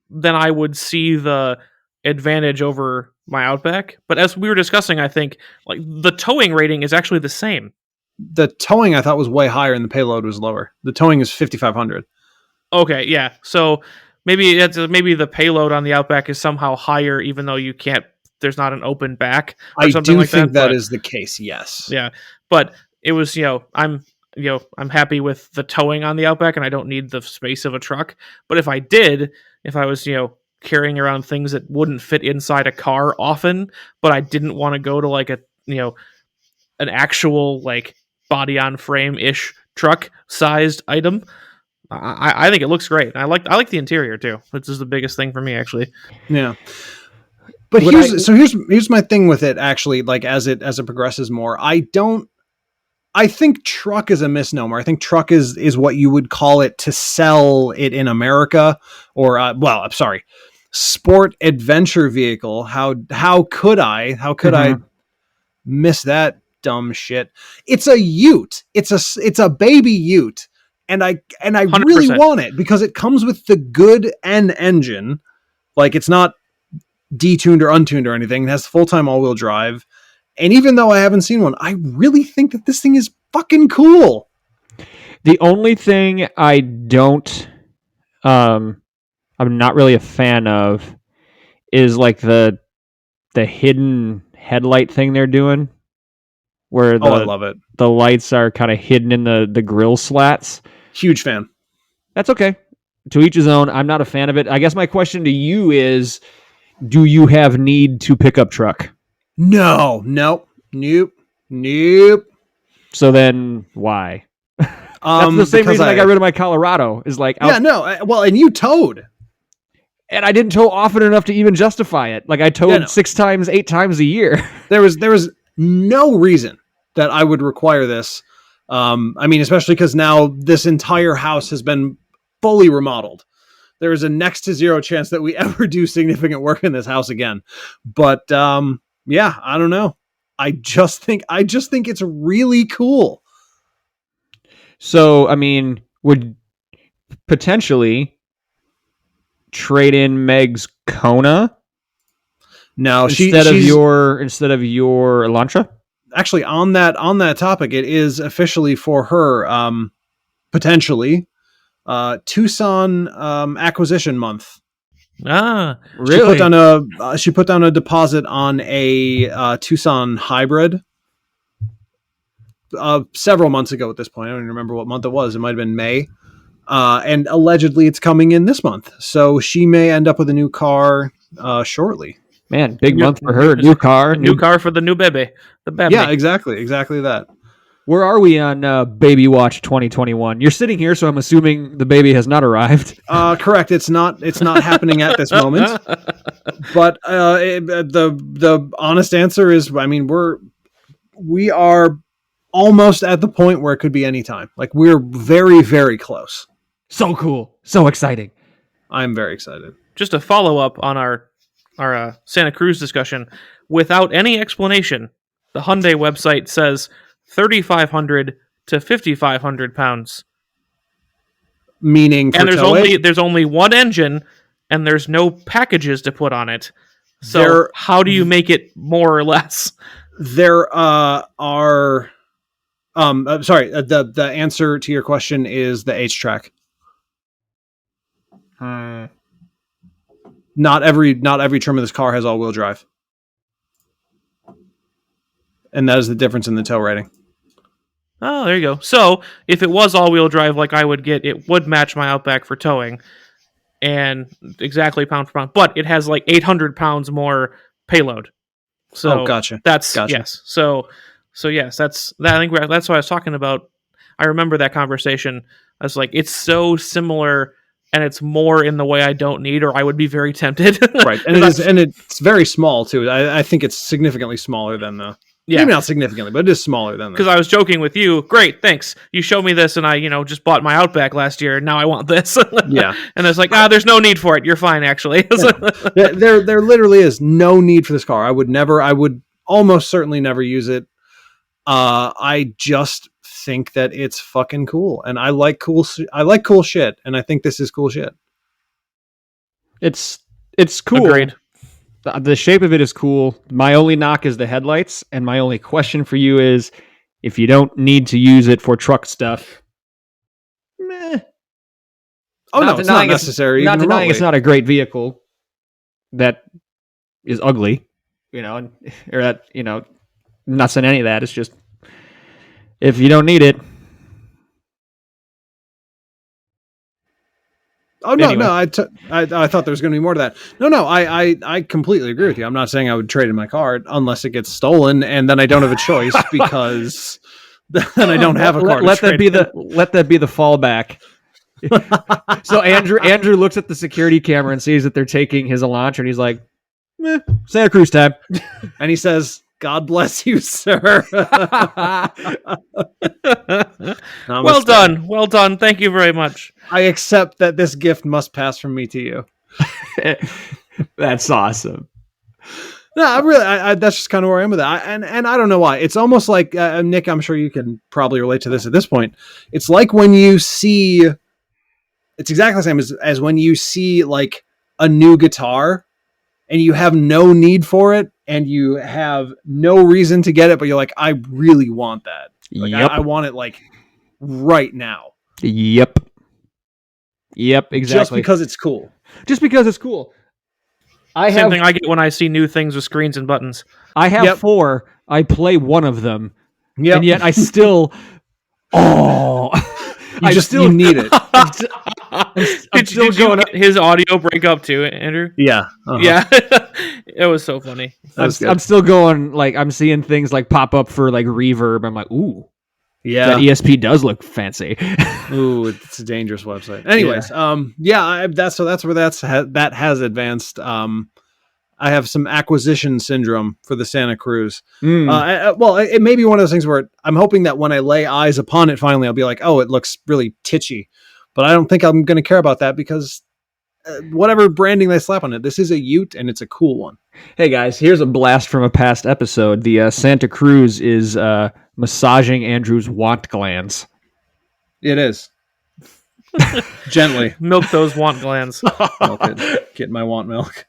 [SPEAKER 4] then I would see the advantage over my Outback. But as we were discussing, I think like the towing rating is actually the same.
[SPEAKER 3] The towing I thought was way higher and the payload was lower. The towing is 5,500.
[SPEAKER 4] Okay, yeah. So maybe the payload on the Outback is somehow higher, even though you can't. There's not an open back or something like that. I do think
[SPEAKER 3] that is the case. Yes.
[SPEAKER 4] Yeah, but it was I'm happy with the towing on the Outback, and I don't need the space of a truck. But if I was carrying around things that wouldn't fit inside a car often, but I didn't want to go to like a an actual like body on frame ish truck sized item. I think it looks great. I like the interior too, which is the biggest thing for me actually.
[SPEAKER 3] Yeah. But here's my thing with it actually, like as it progresses more. I think truck is a misnomer. I think truck is what you would call it to sell it in America, or I'm sorry, sport adventure vehicle. How could I miss that dumb shit? It's a Ute. It's a baby Ute. And I 100%. Really want it because it comes with the good N engine. Like it's not detuned or untuned or anything. It has full-time all-wheel drive. And even though I haven't seen one, I really think that this thing is fucking cool.
[SPEAKER 2] The only thing I'm not really a fan of is like the hidden headlight thing they're doing, where
[SPEAKER 3] I love it.
[SPEAKER 2] The lights are kind of hidden in the grill slats.
[SPEAKER 3] Huge fan.
[SPEAKER 2] That's okay. To each his own. I'm not a fan of it. I guess my question to you is, do you have need to pickup truck?
[SPEAKER 3] No. Nope.
[SPEAKER 2] So then why? That's the same reason I got rid of my Colorado. Is like,
[SPEAKER 3] and you towed.
[SPEAKER 2] And I didn't tow often enough to even justify it. Like I towed 6 times, 8 times a year.
[SPEAKER 3] There was no reason that I would require this. I mean, especially because now this entire house has been fully remodeled. There is a next to zero chance that we ever do significant work in this house again. But yeah, I don't know. I just think it's really cool.
[SPEAKER 2] So, I mean, would potentially trade in Meg's Kona?
[SPEAKER 3] No,
[SPEAKER 2] instead of your Elantra?
[SPEAKER 3] Actually, on that topic, it is officially for her potentially Tucson acquisition month.
[SPEAKER 4] Ah, really?
[SPEAKER 3] She put down a deposit on a Tucson hybrid several months ago at this point. I don't even remember what month it was. It might have been May. And allegedly it's coming in this month. So she may end up with a new car shortly.
[SPEAKER 2] Man, big month for her. New car
[SPEAKER 4] for the new baby. The baby.
[SPEAKER 3] Yeah, exactly that.
[SPEAKER 2] Where are we on Baby Watch 2021? You're sitting here, so I'm assuming the baby has not arrived.
[SPEAKER 3] Correct. It's not happening at this moment. But the honest answer is, I mean, we are almost at the point where it could be any time. Like we're very, very close.
[SPEAKER 2] So cool. So exciting.
[SPEAKER 3] I'm very excited.
[SPEAKER 4] Just a follow up on our Santa Cruz discussion. Without any explanation, the Hyundai website says 3,500 to 5,500 pounds.
[SPEAKER 3] Meaning for
[SPEAKER 4] there's only one engine and there's no packages to put on it. So how do you make it more or less?
[SPEAKER 3] There are sorry, the answer to your question is the H-Track. Not every trim of this car has all-wheel drive. And that is the difference in the tow rating.
[SPEAKER 4] Oh, there you go. So if it was all-wheel drive like I would get, it would match my Outback for towing, and exactly pound for pound. But it has like 800 pounds more payload.
[SPEAKER 3] Oh,
[SPEAKER 4] So
[SPEAKER 3] gotcha.
[SPEAKER 4] that's
[SPEAKER 3] Gotcha.
[SPEAKER 4] yes. So yes, that's that. I think that's what I was talking about. I remember that conversation. I was like, it's so similar, and it's more in the way I don't need, or I would be very tempted.
[SPEAKER 3] Right, and it's very small too. I think it's significantly smaller than the.
[SPEAKER 4] Yeah.
[SPEAKER 3] Maybe not significantly, but it is smaller than
[SPEAKER 4] Because I was joking with you. Great, thanks. You showed me this, and I, just bought my Outback last year, and now I want this.
[SPEAKER 3] Yeah.
[SPEAKER 4] And it's like, there's no need for it. You're fine, actually.
[SPEAKER 3] Yeah. There literally is no need for this car. I would almost certainly never use it. I just think that it's fucking cool, and I like cool shit, and I think this is cool shit.
[SPEAKER 2] It's cool.
[SPEAKER 4] Agreed.
[SPEAKER 2] The shape of it is cool. My only knock is the headlights, and my only question for you is, if you don't need to use it for truck stuff, meh.
[SPEAKER 3] Oh, no, it's not necessary.
[SPEAKER 2] Not denying it's not a great vehicle that is ugly, or that, not saying any of that. It's just, if you don't need it.
[SPEAKER 3] Oh, no,
[SPEAKER 2] anyway.
[SPEAKER 3] no, I thought there was going to be more to that. No, I completely agree with you. I'm not saying I would trade in my car unless it gets stolen, and then I don't have a choice because then I don't have a car.
[SPEAKER 2] Let that be the fallback. So Andrew looks at the security camera and sees that they're taking his Elantra, and he's like, Santa Cruz time.
[SPEAKER 3] And he says, "God bless you, sir."
[SPEAKER 4] Well done. Thank you very much.
[SPEAKER 3] I accept that this gift must pass from me to you.
[SPEAKER 2] That's awesome.
[SPEAKER 3] No, I that's just kind of where I am with it. And I don't know why. It's almost like Nick. I'm sure you can probably relate to this at this point. It's like when you see. It's exactly the same as when you see like a new guitar, and you have no need for it, and you have no reason to get it, but you're like, I really want that. Like,
[SPEAKER 2] yep.
[SPEAKER 3] I want it like right now.
[SPEAKER 2] Yep, exactly.
[SPEAKER 3] Just because it's cool.
[SPEAKER 4] Same thing I get when I see new things with screens and buttons.
[SPEAKER 2] I have 4. I play one of them.
[SPEAKER 3] Yep.
[SPEAKER 2] And yet I still... Oh...
[SPEAKER 3] You need it.
[SPEAKER 4] Did you get his audio break up too, Andrew?
[SPEAKER 3] Yeah.
[SPEAKER 4] Uh-huh. Yeah. It was so funny.
[SPEAKER 2] I'm still going, like, I'm seeing things like pop up for like reverb. I'm like, ooh.
[SPEAKER 3] Yeah.
[SPEAKER 2] That ESP does look fancy.
[SPEAKER 3] Ooh, it's a dangerous website. Anyways, that's where that has advanced. I have some acquisition syndrome for the Santa Cruz. It may be one of those things where I'm hoping that when I lay eyes upon it, finally, I'll be like, oh, it looks really titchy. But I don't think I'm going to care about that because whatever branding they slap on it, this is a Ute and it's a cool one.
[SPEAKER 2] Hey guys, here's a blast from a past episode. The Santa Cruz is massaging Andrew's want glands.
[SPEAKER 3] It is. Gently.
[SPEAKER 4] Milk those want glands.
[SPEAKER 3] Milk it. Get my want milk.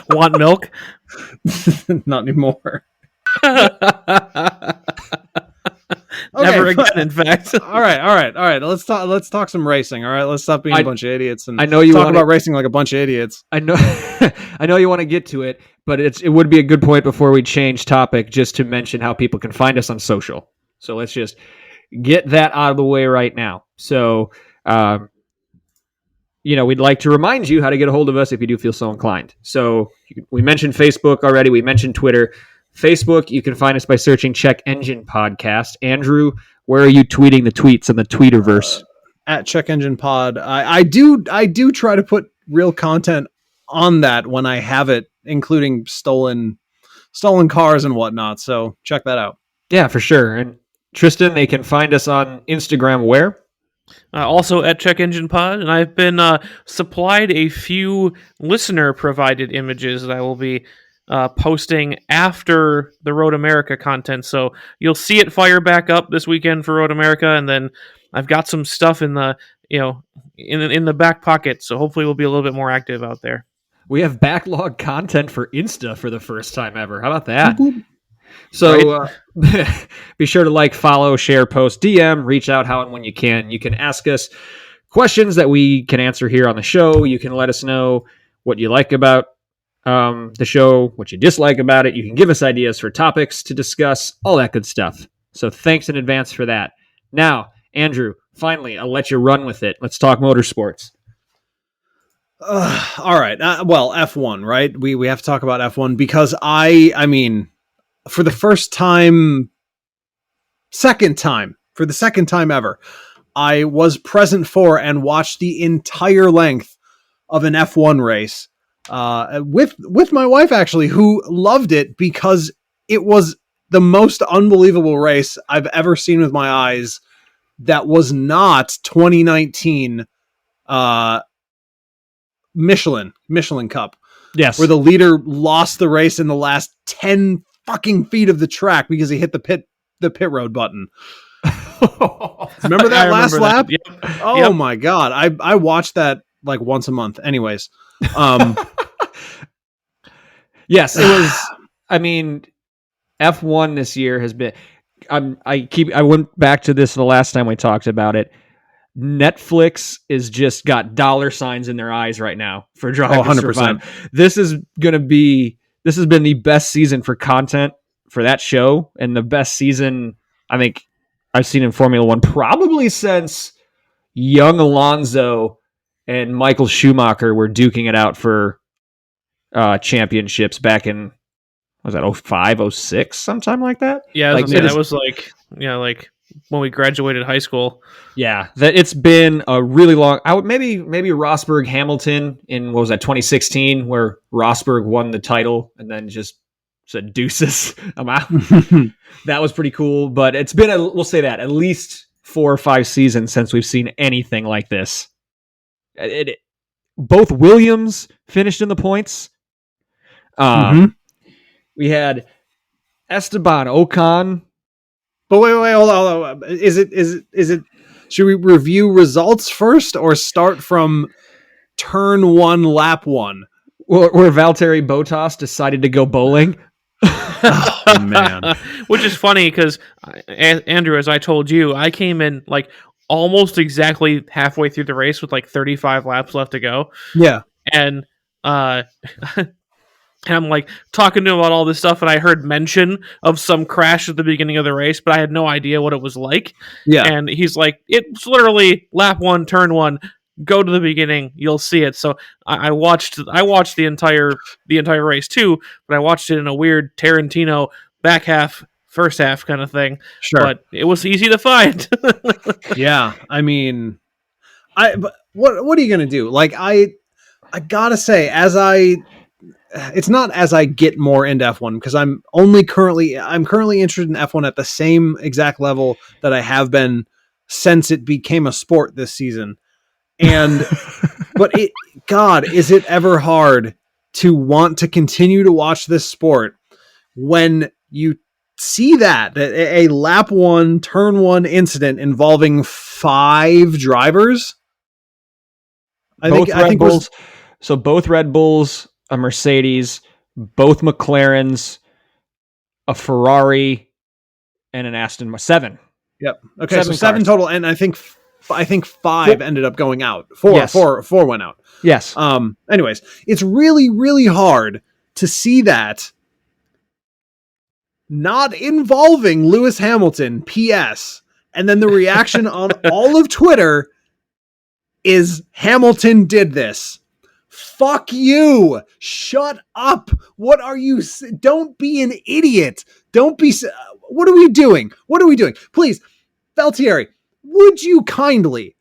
[SPEAKER 4] Want milk?
[SPEAKER 3] Not anymore.
[SPEAKER 4] Never again, in fact.
[SPEAKER 3] All right. Let's talk some racing. All right, let's stop being a bunch of idiots and
[SPEAKER 2] I know you
[SPEAKER 3] talk about racing like a bunch of idiots.
[SPEAKER 2] I know I know you want to get to it, but it would be a good point before we change topic just to mention how people can find us on social. So let's just get that out of the way right now. So we'd like to remind you how to get a hold of us if you do feel so inclined. So we mentioned Facebook already. We mentioned Twitter. Facebook, you can find us by searching Check Engine Podcast. Andrew, where are you tweeting the tweets in the Tweeterverse?
[SPEAKER 3] At Check Engine Pod. I do try to put real content on that when I have it, including stolen cars and whatnot. So check that out.
[SPEAKER 2] Yeah, for sure. And Tristan, they can find us on Instagram where?
[SPEAKER 4] Also at Check Engine Pod, and I've been supplied a few listener-provided images that I will be posting after the Road America content. So you'll see it fire back up this weekend for Road America, and then I've got some stuff in the in the back pocket. So hopefully we'll be a little bit more active out there.
[SPEAKER 2] We have backlog content for Insta for the first time ever. How about that? So be sure to like, follow, share, post, DM, reach out how and when you can. You can ask us questions that we can answer here on the show. You can let us know what you like about the show, what you dislike about it. You can give us ideas for topics to discuss, all that good stuff. So thanks in advance for that. Now, Andrew, finally, I'll let you run with it. Let's talk motorsports.
[SPEAKER 3] All right. Well, F1, right? We have to talk about F1 because I mean, for the second time ever, I was present for and watched the entire length of an F1 race with my wife, actually, who loved it because it was the most unbelievable race I've ever seen with my eyes that was not 2019 Michelin Cup.
[SPEAKER 2] Yes.
[SPEAKER 3] Where the leader lost the race in the last 10 fucking feet of the track because he hit the pit road button. Remember that last lap?
[SPEAKER 4] Yep.
[SPEAKER 3] Oh my God. I watched that like once a month. Anyways.
[SPEAKER 2] Yes, it was. I mean, F1 this year has been. I went back to this the last time we talked about it. Netflix is just got dollar signs in their eyes right now for Drive to Survive. This has been the best season for content for that show, and the best season I think I've seen in Formula One probably since young Alonso and Michael Schumacher were duking it out for championships back in, was that 05, 06, sometime like that?
[SPEAKER 4] Yeah,
[SPEAKER 2] like,
[SPEAKER 4] that was like when we graduated high school.
[SPEAKER 2] Yeah, that it's been a really long. Maybe Rosberg Hamilton in, what was that, 2016, where Rosberg won the title and then just said deuces, I'm out. That was pretty cool, but it's been we'll say that at least 4 or 5 seasons since we've seen anything like this. Both Williams finished in the points. We had Esteban Ocon.
[SPEAKER 3] But wait, hold on. Is it? Should we review results first or start from turn 1, lap 1?
[SPEAKER 2] Where Valtteri Bottas decided to go bowling.
[SPEAKER 3] Oh, man.
[SPEAKER 4] Which is funny because, Andrew, as I told you, I came in like almost exactly halfway through the race with like 35 laps left to go.
[SPEAKER 3] Yeah.
[SPEAKER 4] And and I'm like talking to him about all this stuff, and I heard mention of some crash at the beginning of the race, but I had no idea what it was like.
[SPEAKER 3] Yeah.
[SPEAKER 4] And he's like, it's literally lap 1, turn 1. Go to the beginning, you'll see it. So I watched the entire race too, but I watched it in a weird Tarantino back half, first half kind of thing.
[SPEAKER 3] Sure.
[SPEAKER 4] But it was easy to find.
[SPEAKER 3] Yeah. I mean, but what are you going to do? Like, I gotta say, it's not as I get more into F1 because I'm currently interested in F1 at the same exact level that I have been since it became a sport this season. And, but God, is it ever hard to want to continue to watch this sport when you see that a lap 1, turn 1 incident involving 5 drivers? I think
[SPEAKER 2] So both Red Bulls, a Mercedes, both McLarens, a Ferrari, and an Aston Martin. 7.
[SPEAKER 3] Yep. Okay, so 7 total, and I think 5 ended up going out. 4 went out.
[SPEAKER 2] Yes.
[SPEAKER 3] Anyways, it's really, really hard to see that not involving Lewis Hamilton, PS. And then the reaction on all of Twitter is Hamilton did this. Fuck you. Shut up. What are you? Don't be an idiot. Don't be. What are we doing? Please, Valtteri, would you kindly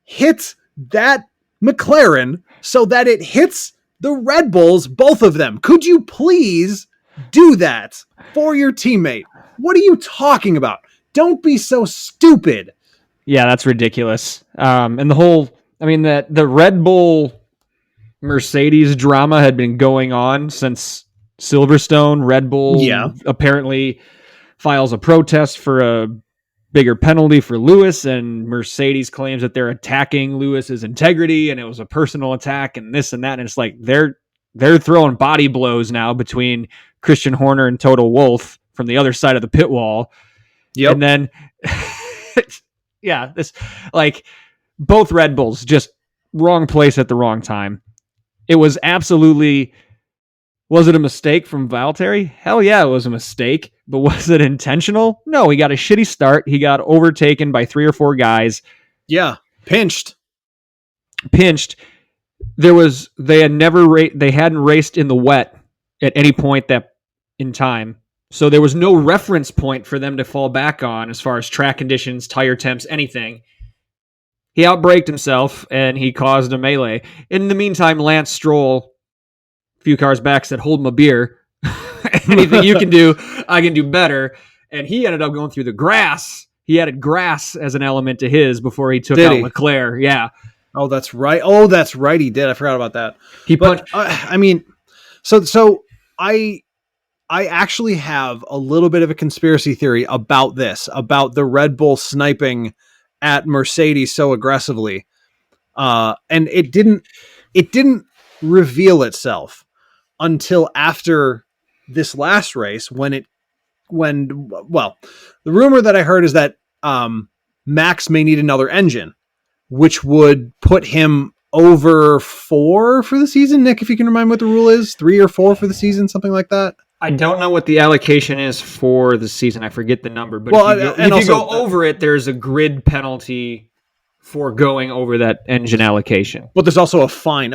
[SPEAKER 3] hit that McLaren so that it hits the Red Bulls, both of them? Could you please do that for your teammate? What are you talking about? Don't be so stupid.
[SPEAKER 2] Yeah, that's ridiculous. And the whole, the Red Bull Mercedes drama had been going on since Silverstone. Red Bull apparently files a protest for a bigger penalty for Lewis, and Mercedes claims that they're attacking Lewis's integrity and it was a personal attack and this and that. And it's like they're throwing body blows now between Christian Horner and Toto Wolff from the other side of the pit wall.
[SPEAKER 3] Yep.
[SPEAKER 2] And then this, like, both Red Bulls, just wrong place at the wrong time. It was absolutely Was it a mistake from Valtteri? Hell yeah, it was a mistake. But was it intentional? No, he got a shitty start. He got overtaken by 3 or 4 guys.
[SPEAKER 3] Yeah, pinched.
[SPEAKER 2] They hadn't raced in the wet at any point that in time. So there was no reference point for them to fall back on as far as track conditions, tire temps, anything. He outbraked himself and he caused a melee. In the meantime, Lance Stroll, a few cars back, said, "Hold my beer. Anything you can do, I can do better." And he ended up going through the grass. He added grass as an element to his before he took out Leclerc. Yeah.
[SPEAKER 3] Oh, that's right. He did. I forgot about that. I actually have a little bit of a conspiracy theory about this, about the Red Bull sniping at Mercedes so aggressively. And it didn't reveal itself until after this last race the rumor that I heard is that Max may need another engine, which would put him over 4 for the season. Nick, if you can remind me what the rule is, 3 or 4 for the season, something like that.
[SPEAKER 2] I don't know what the allocation is for the season. I forget the number, but if you go over it, there's a grid penalty for going over that engine allocation.
[SPEAKER 3] But there's also a fine.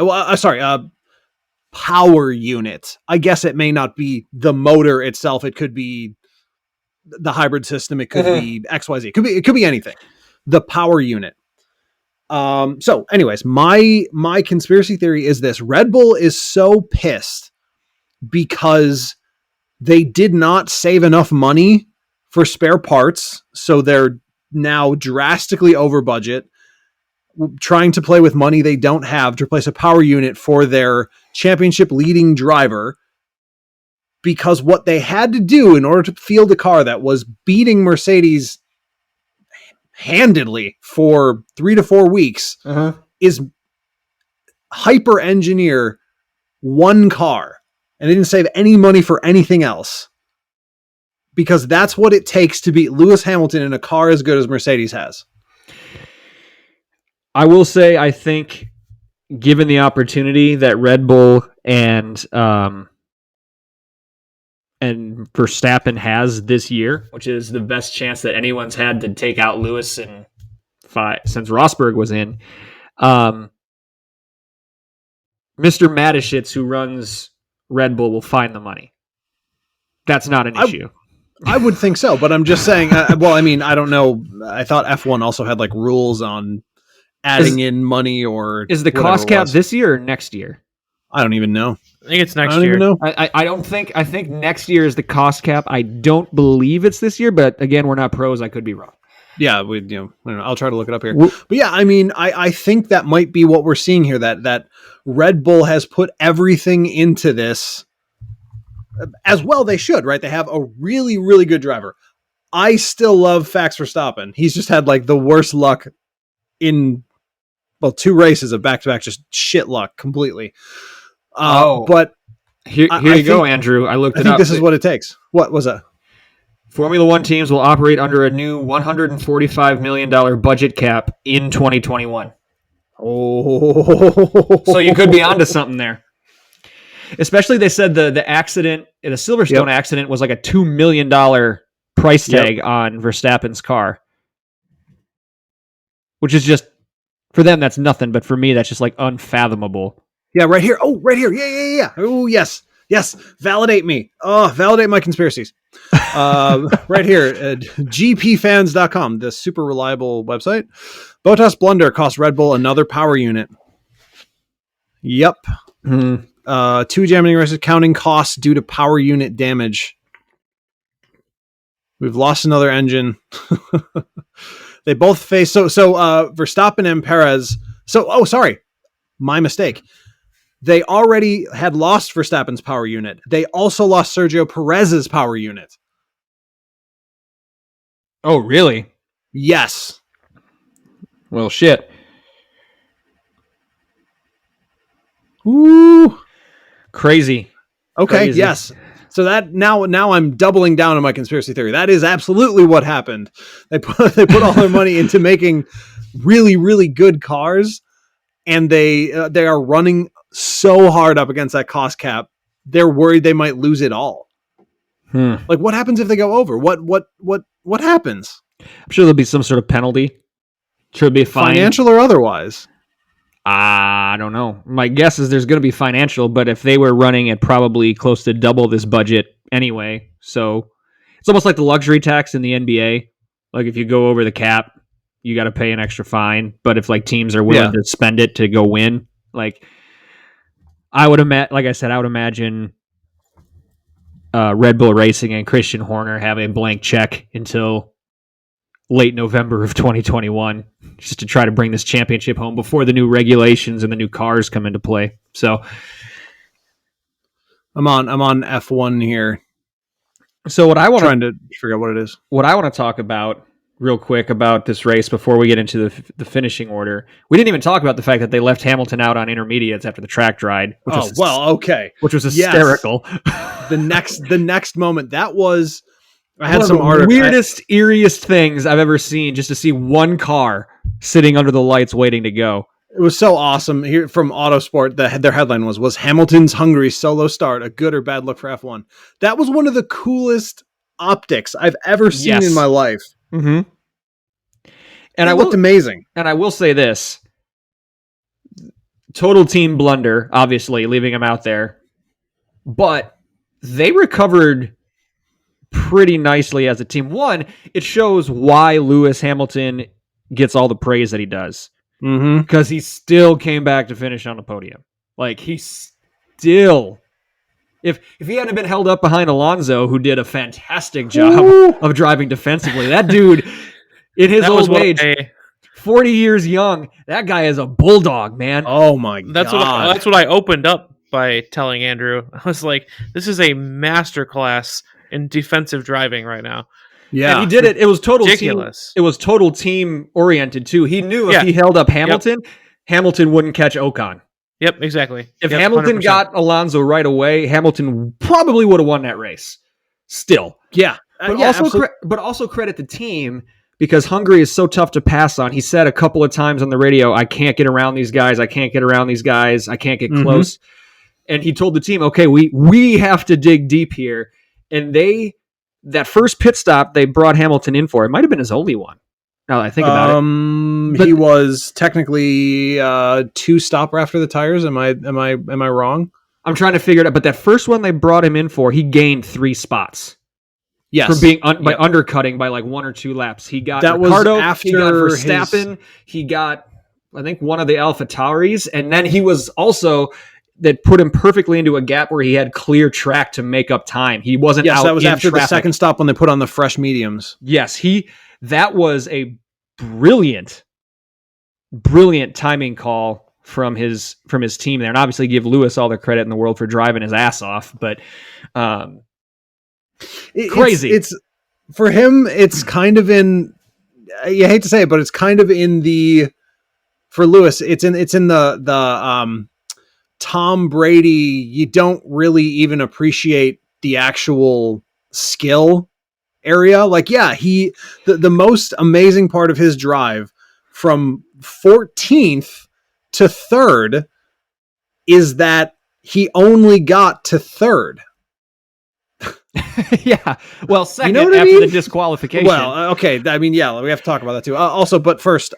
[SPEAKER 3] Power unit. I guess it may not be the motor itself. It could be the hybrid system. It could be XYZ. It could be anything. The power unit. So anyways, my conspiracy theory is this: Red Bull is so pissed because they did not save enough money for spare parts. So they're now drastically over budget, trying to play with money they don't have to replace a power unit for their championship leading driver, because what they had to do in order to field a car that was beating Mercedes handedly for 3 to 4 weeks is hyper engineer one car. And they didn't save any money for anything else, because that's what it takes to beat Lewis Hamilton in a car as good as Mercedes has.
[SPEAKER 2] I will say, I think, given the opportunity that Red Bull and Verstappen has this year, which is the best chance that anyone's had to take out Lewis since Rosberg was in, Mr. Mateschitz, who runs Red Bull, will find the money. That's not an issue.
[SPEAKER 3] I would think so, but I'm just saying, I don't know. I thought F1 also had like rules on adding in money, or
[SPEAKER 2] is the cost cap this year or next year?
[SPEAKER 3] I don't even know.
[SPEAKER 4] I think it's next
[SPEAKER 3] year.
[SPEAKER 4] Even know.
[SPEAKER 2] I think next year is the cost cap. I don't believe it's this year, but again, we're not pros. I could be wrong.
[SPEAKER 3] Yeah, I'll try to look it up here. But yeah, I think that might be what we're seeing here. That Red Bull has put everything into this, as well they should, right? They have a really, really good driver. I still love Max Verstappen. He's just had like the worst luck in 2 races of back-to-back, just shit luck completely. But
[SPEAKER 2] here you go, Andrew. I looked it up.
[SPEAKER 3] I think this is what it takes. What was that?
[SPEAKER 2] Formula One teams will operate under a new $145 million budget cap in 2021.
[SPEAKER 3] Oh,
[SPEAKER 2] so you could be onto something there. Especially, they said the accident, the Silverstone accident, was like a $2 million price tag on Verstappen's car, which is just, for them, that's nothing. But for me, that's just like unfathomable.
[SPEAKER 3] Yeah, right here. Oh, right here. Yeah. Oh, yes. Validate me. Oh, validate my conspiracies. Right here. GPfans.com, the super reliable website. Bottas blunder cost Red Bull another power unit. Yep. 2 jamming races, counting costs due to power unit damage. We've lost another engine. They both face so Verstappen and Perez. Sorry, my mistake. They already had lost Verstappen's power unit. They also lost Sergio Perez's power unit.
[SPEAKER 2] Oh, really?
[SPEAKER 3] Yes.
[SPEAKER 2] Well, shit.
[SPEAKER 3] Ooh,
[SPEAKER 2] crazy.
[SPEAKER 3] Okay,
[SPEAKER 2] crazy.
[SPEAKER 3] Yes. So that now I'm doubling down on my conspiracy theory. That is absolutely what happened. They put all their money into making really, really good cars, and they are running so hard up against that cost cap they're worried they might lose it all. Like, what happens if they go over? What happens?
[SPEAKER 2] I'm sure there'll be some sort of penalty. Should be a fine.
[SPEAKER 3] Financial or otherwise?
[SPEAKER 2] I don't know. My guess is there's going to be financial, but if they were running at probably close to double this budget anyway, so it's almost like the luxury tax in the NBA. Like if you go over the cap, you got to pay an extra fine. But if like teams are willing to spend it to go win, like I would imagine Red Bull Racing and Christian Horner have a blank check until late November of 2021 just to try to bring this championship home before the new regulations and the new cars come into play. So
[SPEAKER 3] I'm on F1 here.
[SPEAKER 2] So what I want
[SPEAKER 3] to figure out what it is.
[SPEAKER 2] What I want to talk about real quick about this race before we get into the finishing order. We didn't even talk about the fact that they left Hamilton out on intermediates after the track dried. Which was hysterical.
[SPEAKER 3] Yes. the next moment that was. I had
[SPEAKER 2] one
[SPEAKER 3] some
[SPEAKER 2] of the weirdest, eeriest things I've ever seen, just to see one car sitting under the lights waiting to go.
[SPEAKER 3] It was so awesome. Here from Autosport, their headline was Hamilton's Hungary solo start a good or bad look for F1? That was one of the coolest optics I've ever seen in my life.
[SPEAKER 2] Mm-hmm.
[SPEAKER 3] And it looked amazing.
[SPEAKER 2] And I will say this. Total team blunder, obviously, leaving him out there. But they recovered pretty nicely as a team. One, it shows why Lewis Hamilton gets all the praise that he does. Because he still came back to finish on the podium. Like, he still... If he hadn't been held up behind Alonso, who did a fantastic job of driving defensively, that dude, in his old age, 40 years young, that guy is a bulldog, man.
[SPEAKER 3] Oh, my God.
[SPEAKER 4] That's what I opened up by telling Andrew. I was like, this is a masterclass in defensive driving right now.
[SPEAKER 2] Yeah, and he did it. It was total ridiculous. It was total team oriented too. He knew if he held up Hamilton, Hamilton wouldn't catch Ocon.
[SPEAKER 4] Yep, exactly.
[SPEAKER 2] If Hamilton 100%. Got Alonso right away, Hamilton probably would have won that race. Still, but also credit the team because Hungary is so tough to pass on. He said a couple of times on the radio, "I can't get around these guys. I can't get around these guys. I can't get close." And he told the team, "Okay, we have to dig deep here." And that first pit stop they brought Hamilton in for, it might have been his only one. Now that I think about it.
[SPEAKER 3] He was technically 2 stopper after the tires. Am I wrong?
[SPEAKER 2] I'm trying to figure it out. But that first one they brought him in for, he gained 3 spots.
[SPEAKER 3] Yes.
[SPEAKER 2] For being by undercutting by like 1 or 2 laps. He got
[SPEAKER 3] that
[SPEAKER 2] Ricardo,
[SPEAKER 3] was after
[SPEAKER 2] he got Verstappen, he got I think one of the AlphaTauris, and then he was also that put him perfectly into a gap where he had clear track to make up time. He wasn't out
[SPEAKER 3] that was
[SPEAKER 2] in
[SPEAKER 3] after
[SPEAKER 2] traffic.
[SPEAKER 3] The second stop when they put on the fresh mediums.
[SPEAKER 2] Yes, that was a brilliant timing call from his team there. And obviously give Lewis all the credit in the world for driving his ass off, but crazy.
[SPEAKER 3] It's for him, it's kind of in, you hate to say it, but it's kind of in for Lewis, it's in the Tom Brady, you don't really even appreciate the actual skill area. Like, the most amazing part of his drive from 14th to 3rd is that he only got to 3rd.
[SPEAKER 2] Well, second after the disqualification.
[SPEAKER 3] Well, okay. I mean, we have to talk about that too. Also, but first,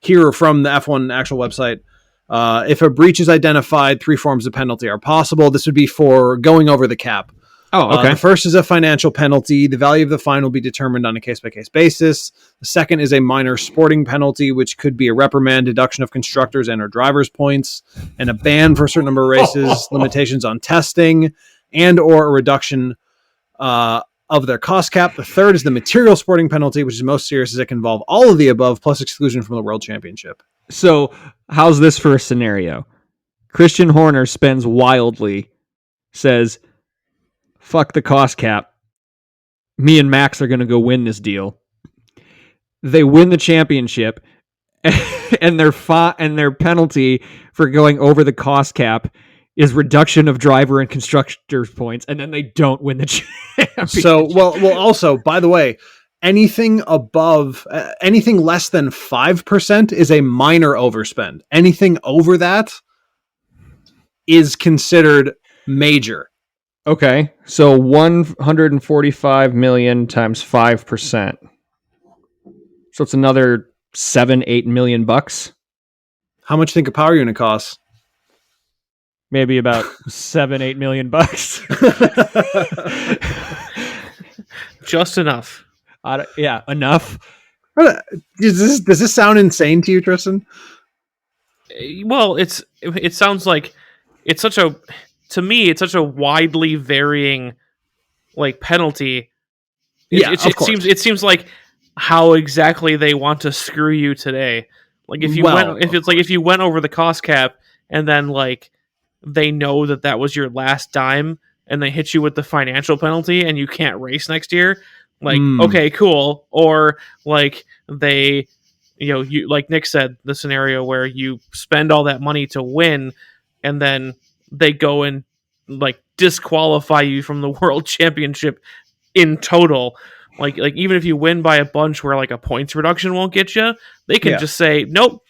[SPEAKER 3] here from the F1 actual website, if a breach is identified, 3 forms of penalty are possible. This would be for going over the cap.
[SPEAKER 2] Oh, okay.
[SPEAKER 3] The first is a financial penalty. The value of the fine will be determined on a case-by-case basis. The second is a minor sporting penalty, which could be a reprimand, deduction of constructors and or drivers' points, and a ban for a certain number of races, limitations on testing, and or a reduction of their cost cap. The third is the material sporting penalty, which is most serious as it can involve all of the above, plus exclusion from the World Championship.
[SPEAKER 2] So how's this for a scenario? Christian Horner spends wildly, says, fuck the cost cap. Me and Max are going to go win this deal. They win the championship, and their penalty for going over the cost cap is reduction of driver and constructors points, and then they don't win the championship.
[SPEAKER 3] So, well, also, by the way, anything above, anything less than 5% is a minor overspend. Anything over that is considered Major.
[SPEAKER 2] Okay, so 145 million times 5%. So it's another 7-8 million bucks.
[SPEAKER 3] How much do you think a power unit costs?
[SPEAKER 2] Maybe about 7-8 million bucks.
[SPEAKER 4] Just enough.
[SPEAKER 2] Yeah, enough.
[SPEAKER 3] Does this sound insane to you, Tristan?
[SPEAKER 4] Well, it sounds like it's such a to me it's such a widely varying like penalty.
[SPEAKER 3] Of course.
[SPEAKER 4] It seems like how exactly they want to screw you today. Like if you went over the cost cap and then like they know that was your last dime and they hit you with the financial penalty and you can't race next year, like okay, cool. Or like they you like Nick said, the scenario where you spend all that money to win and then they go and like disqualify you from the world championship in total. Like even if you win by a bunch where like a points reduction won't get you, they can just say nope.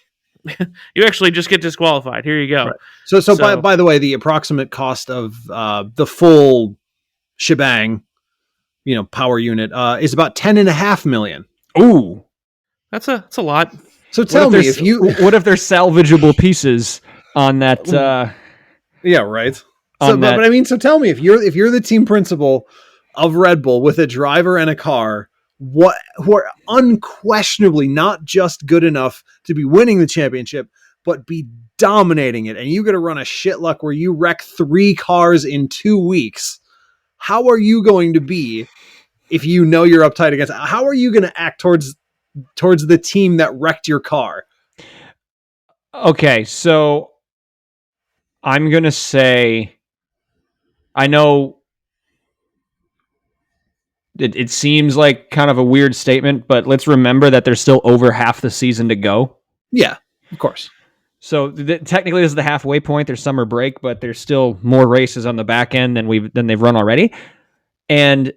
[SPEAKER 4] You actually just get disqualified. Here you go.
[SPEAKER 3] Right. So by the way, the approximate cost of the full shebang, power unit, is about $10.5 million.
[SPEAKER 2] Ooh,
[SPEAKER 4] that's a lot.
[SPEAKER 3] So tell me
[SPEAKER 2] what if there's salvageable pieces on that?
[SPEAKER 3] Yeah, right. But I mean, so tell me if you're the team principal of Red Bull with a driver and a car, who are unquestionably not just good enough to be winning the championship, but be dominating it, and you got to run a shit luck where you wreck 3 cars in 2 weeks. How are you going to be if you know you're uptight against? How are you going to act towards the team that wrecked your car?
[SPEAKER 2] Okay, so I'm going to say, I know it seems like kind of a weird statement, but let's remember that there's still over half the season to go.
[SPEAKER 3] Yeah, of course.
[SPEAKER 2] So technically this is the halfway point. There's summer break, but there's still more races on the back end than they've run already. And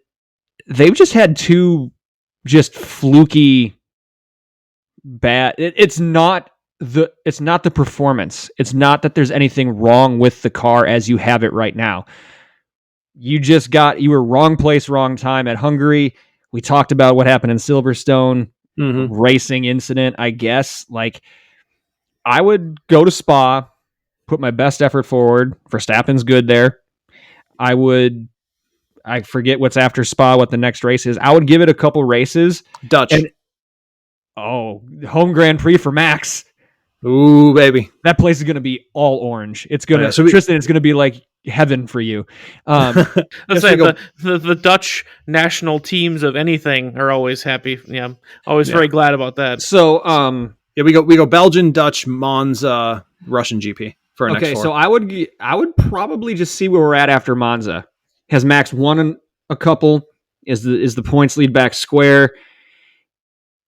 [SPEAKER 2] they've just had 2 just fluky bad. It's not the performance. It's not that there's anything wrong with the car as you have it right now. You were wrong place, wrong time at Hungary. We talked about what happened in Silverstone, racing incident, I guess. Like, I would go to Spa, put my best effort forward. Verstappen's good there. I forget what's after Spa, what the next race is. I would give it a couple races.
[SPEAKER 3] Dutch.
[SPEAKER 2] Home Grand Prix for Max.
[SPEAKER 3] Ooh, baby.
[SPEAKER 2] That place is going to be all orange. It's going to, Tristan, it's going to be like heaven for you.
[SPEAKER 4] Let's say the Dutch national teams of anything are always happy. Yeah, always very glad about that.
[SPEAKER 3] So, we go Belgian, Dutch, Monza, Russian GP for our next 4.
[SPEAKER 2] So I would probably just see where we're at after Monza. Has Max won a couple? Is the points lead back square?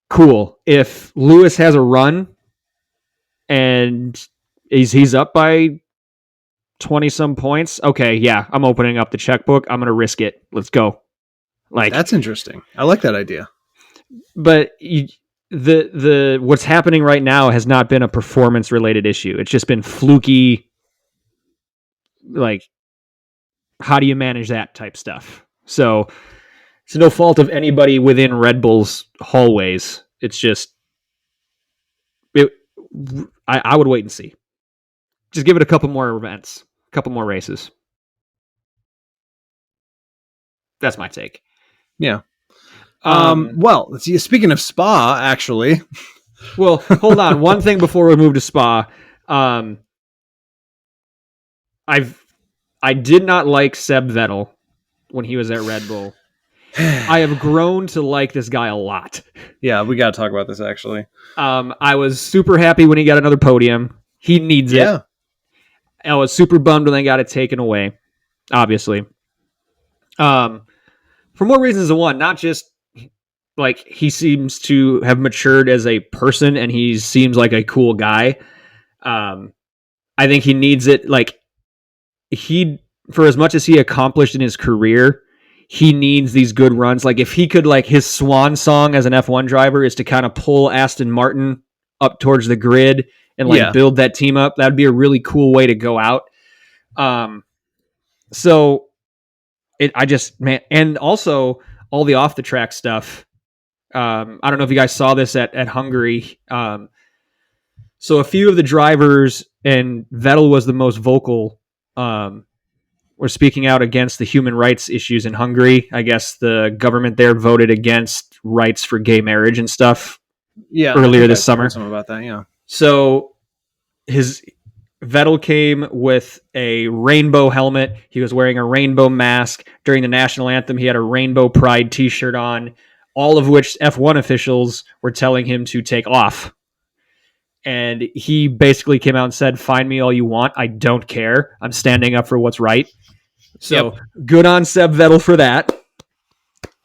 [SPEAKER 2] Cool. If Lewis has a run and he's up by 20 some points, okay, yeah, I'm opening up the checkbook. I'm going to risk it. Let's go. Like,
[SPEAKER 3] that's interesting. I like that idea.
[SPEAKER 2] But the what's happening right now has not been a performance related issue. It's just been fluky, like, how do you manage that type stuff? So it's no fault of anybody within Red Bull's hallways. It's just I would wait and see. Just give it a couple more events, a couple more races. That's my take.
[SPEAKER 3] Yeah. Well, let's see. Speaking of Spa, actually.
[SPEAKER 2] Well, hold on. One thing before we move to Spa. I did not like Seb Vettel when he was at Red Bull. I have grown to like this guy a lot.
[SPEAKER 3] Yeah, we got to talk about this, actually.
[SPEAKER 2] I was super happy when he got another podium. He needs it. I was super bummed when they got it taken away, obviously. For more reasons than one, not just like he seems to have matured as a person and he seems like a cool guy. I think he needs it. Like, for as much as he accomplished in his career, he needs these good runs. Like, if he could, like, his swan song as an F1 driver is to kind of pull Aston Martin up towards the grid and build that team up. That'd be a really cool way to go out. So and also all the off the track stuff. I don't know if you guys saw this at Hungary. So a few of the drivers, and Vettel was the most vocal, were speaking out against the human rights issues in Hungary. I guess the government there voted against rights for gay marriage and stuff earlier this summer.
[SPEAKER 3] Something about that, yeah.
[SPEAKER 2] So Vettel came with a rainbow helmet. He was wearing a rainbow mask. During the national anthem, he had a rainbow pride t-shirt on, all of which F1 officials were telling him to take off. And he basically came out and said, "Find me all you want. I don't care. I'm standing up for what's right." So Good on Seb Vettel for that.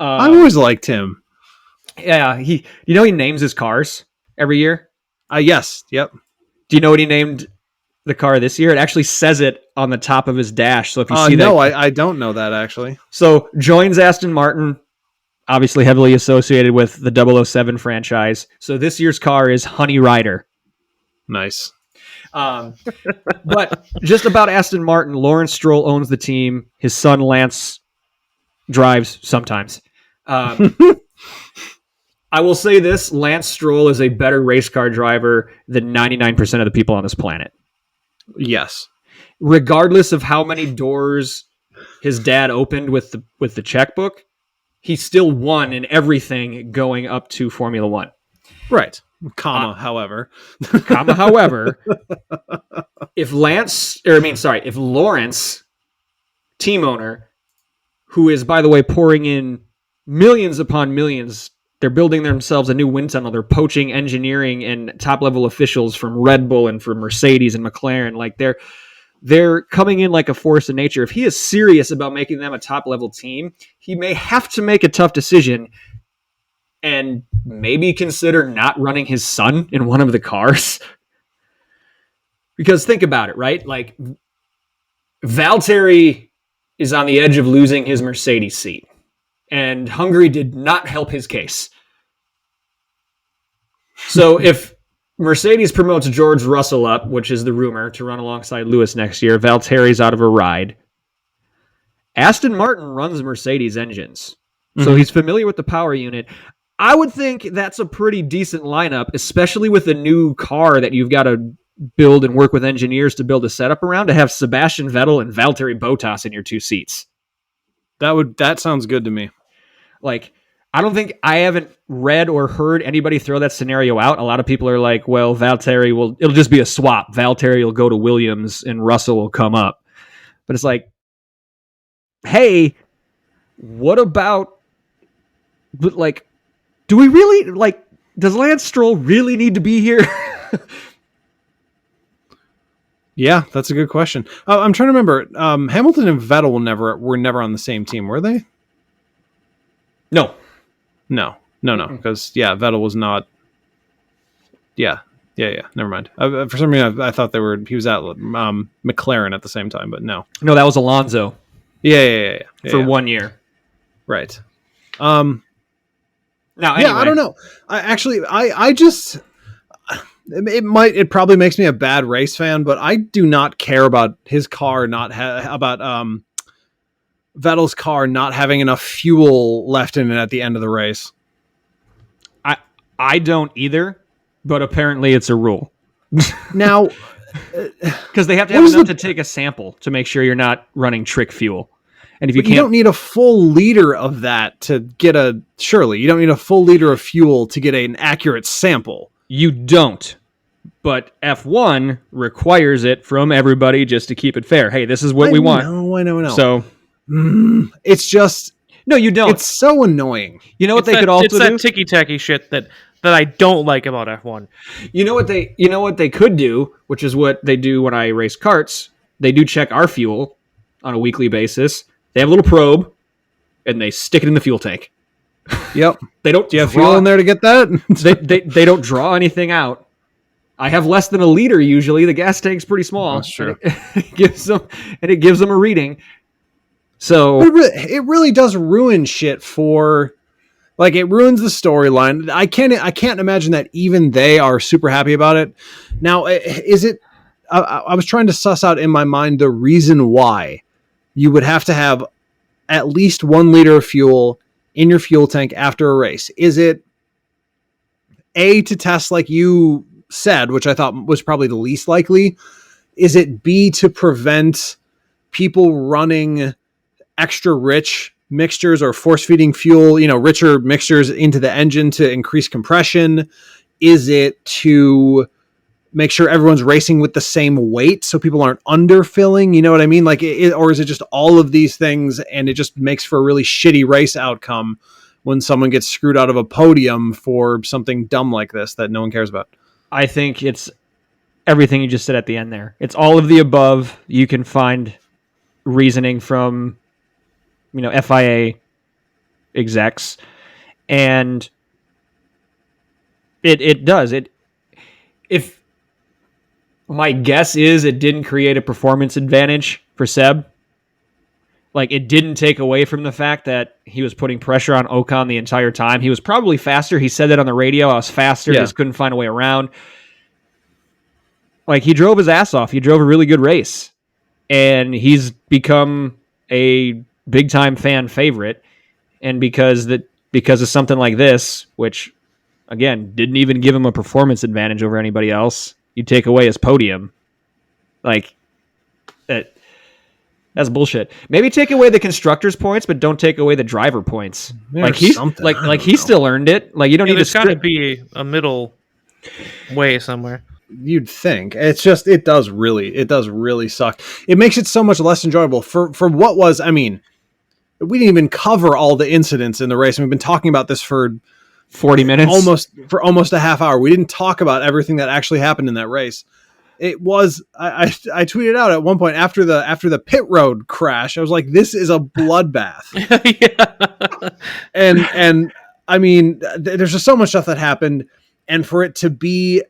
[SPEAKER 3] I've always liked him.
[SPEAKER 2] Yeah, he names his cars every year.
[SPEAKER 3] Yes. Yep.
[SPEAKER 2] Do you know what he named the car this year? It actually says it on the top of his dash. So if you see
[SPEAKER 3] that, I don't know that actually.
[SPEAKER 2] So joins Aston Martin, obviously heavily associated with the 007 franchise. So this year's car is Honey Rider.
[SPEAKER 3] Nice.
[SPEAKER 2] But just about Aston Martin, Lawrence Stroll owns the team. His son Lance drives sometimes. I will say this: Lance Stroll is a better race car driver than 99% of the people on this planet.
[SPEAKER 3] Yes.
[SPEAKER 2] Regardless of how many doors his dad opened with the checkbook, he still won in everything going up to Formula One.
[SPEAKER 3] Right. However,
[SPEAKER 2] if Lawrence, team owner, who is, by the way, pouring in millions upon millions, they're building themselves a new wind tunnel. They're poaching engineering and top level officials from Red Bull and from Mercedes and McLaren. Like they're coming in like a force of nature. If he is serious about making them a top level team, he may have to make a tough decision and maybe consider not running his son in one of the cars. Because think about it, right? Like, Valtteri is on the edge of losing his Mercedes seat, and Hungary did not help his case. So if Mercedes promotes George Russell up, which is the rumor, to run alongside Lewis next year, Valtteri's out of a ride. Aston Martin runs Mercedes engines, so he's familiar with the power unit. I would think that's a pretty decent lineup, especially with a new car that you've got to build and work with engineers to build a setup around, to have Sebastian Vettel and Valtteri Bottas in your two seats.
[SPEAKER 3] That sounds good to me.
[SPEAKER 2] Like, I haven't read or heard anybody throw that scenario out. A lot of people are like, well, it'll just be a swap. Valtteri will go to Williams and Russell will come up. But it's like, hey, what about, like, do we really, like, does Lance Stroll really need to be here?
[SPEAKER 3] Yeah, that's a good question. I'm trying to remember. Hamilton and Vettel were never on the same team, were they?
[SPEAKER 2] No.
[SPEAKER 3] Because Vettel was not. Yeah. Never mind. For some reason, I thought he was at McLaren at the same time, but no.
[SPEAKER 2] No, that was Alonso.
[SPEAKER 3] Yeah.
[SPEAKER 2] For 1 year.
[SPEAKER 3] Right.
[SPEAKER 2] Now, anyway.
[SPEAKER 3] Yeah, I don't know. I just. It probably makes me a bad race fan, but I do not care about his car Vettel's car not having enough fuel left in it at the end of the race.
[SPEAKER 2] I don't either, but apparently it's a rule.
[SPEAKER 3] Now,
[SPEAKER 2] because they have to have enough to take a sample to make sure you're not running trick fuel. And if you
[SPEAKER 3] don't need a full liter of that to get surely you don't need a full liter of fuel to get an accurate sample.
[SPEAKER 2] You don't. But F1 requires it from everybody just to keep it fair. Hey, this is what we want.
[SPEAKER 3] I know.
[SPEAKER 2] So
[SPEAKER 3] it's just
[SPEAKER 2] no, you don't.
[SPEAKER 3] It's so annoying.
[SPEAKER 2] You know what they could also do?
[SPEAKER 4] It's that ticky-tacky shit that I don't like about F1.
[SPEAKER 2] You know what they could do, which is what they do when I race karts. They do check our fuel on a weekly basis. They have a little probe, and they stick it in the fuel tank.
[SPEAKER 3] Yep.
[SPEAKER 2] They don't.
[SPEAKER 3] Do you have fuel in there to get that?
[SPEAKER 2] they don't draw anything out. I have less than a liter usually. The gas tank's pretty small.
[SPEAKER 3] That's true.
[SPEAKER 2] It gives them a reading. So
[SPEAKER 3] it really does ruin shit for, like, it ruins the storyline. I can't imagine that even they are super happy about it. Now, is it? I was trying to suss out in my mind the reason why you would have to have at least 1 liter of fuel in your fuel tank after a race. Is it A, to test like you said, which I thought was probably the least likely? Is it B, to prevent people running extra rich mixtures or force feeding fuel, richer mixtures into the engine to increase compression? Is it to make sure everyone's racing with the same weight so people aren't underfilling? You know what I mean? Or is it just all of these things, and it just makes for a really shitty race outcome when someone gets screwed out of a podium for something dumb like this that no one cares about?
[SPEAKER 2] I think it's everything you just said at the end there. It's all of the above. You can find reasoning from, FIA execs, and it does. If my guess is it didn't create a performance advantage for Seb. Like, it didn't take away from the fact that he was putting pressure on Ocon the entire time. He was probably faster. He said that on the radio. I was faster. Just couldn't find a way around. Like, he drove his ass off. He drove a really good race. And he's become a big-time fan favorite. And because of something like this, which, again, didn't even give him a performance advantage over anybody else, you take away his podium. Like, that's bullshit. Maybe take away the constructors' points, but don't take away the driver points. Like, he still earned it. Like, you don't need to.
[SPEAKER 4] There's got to be a middle way somewhere.
[SPEAKER 3] You'd think. It's just, it does really suck. It makes it so much less enjoyable for what was. I mean, we didn't even cover all the incidents in the race. And we've been talking about this for
[SPEAKER 2] 40 minutes,
[SPEAKER 3] almost a half hour. We didn't talk about everything that actually happened in that race. It was, I tweeted out at one point after the pit road crash, I was like, this is a bloodbath.
[SPEAKER 4] Yeah.
[SPEAKER 3] And I mean, there's just so much stuff that happened, and for it to be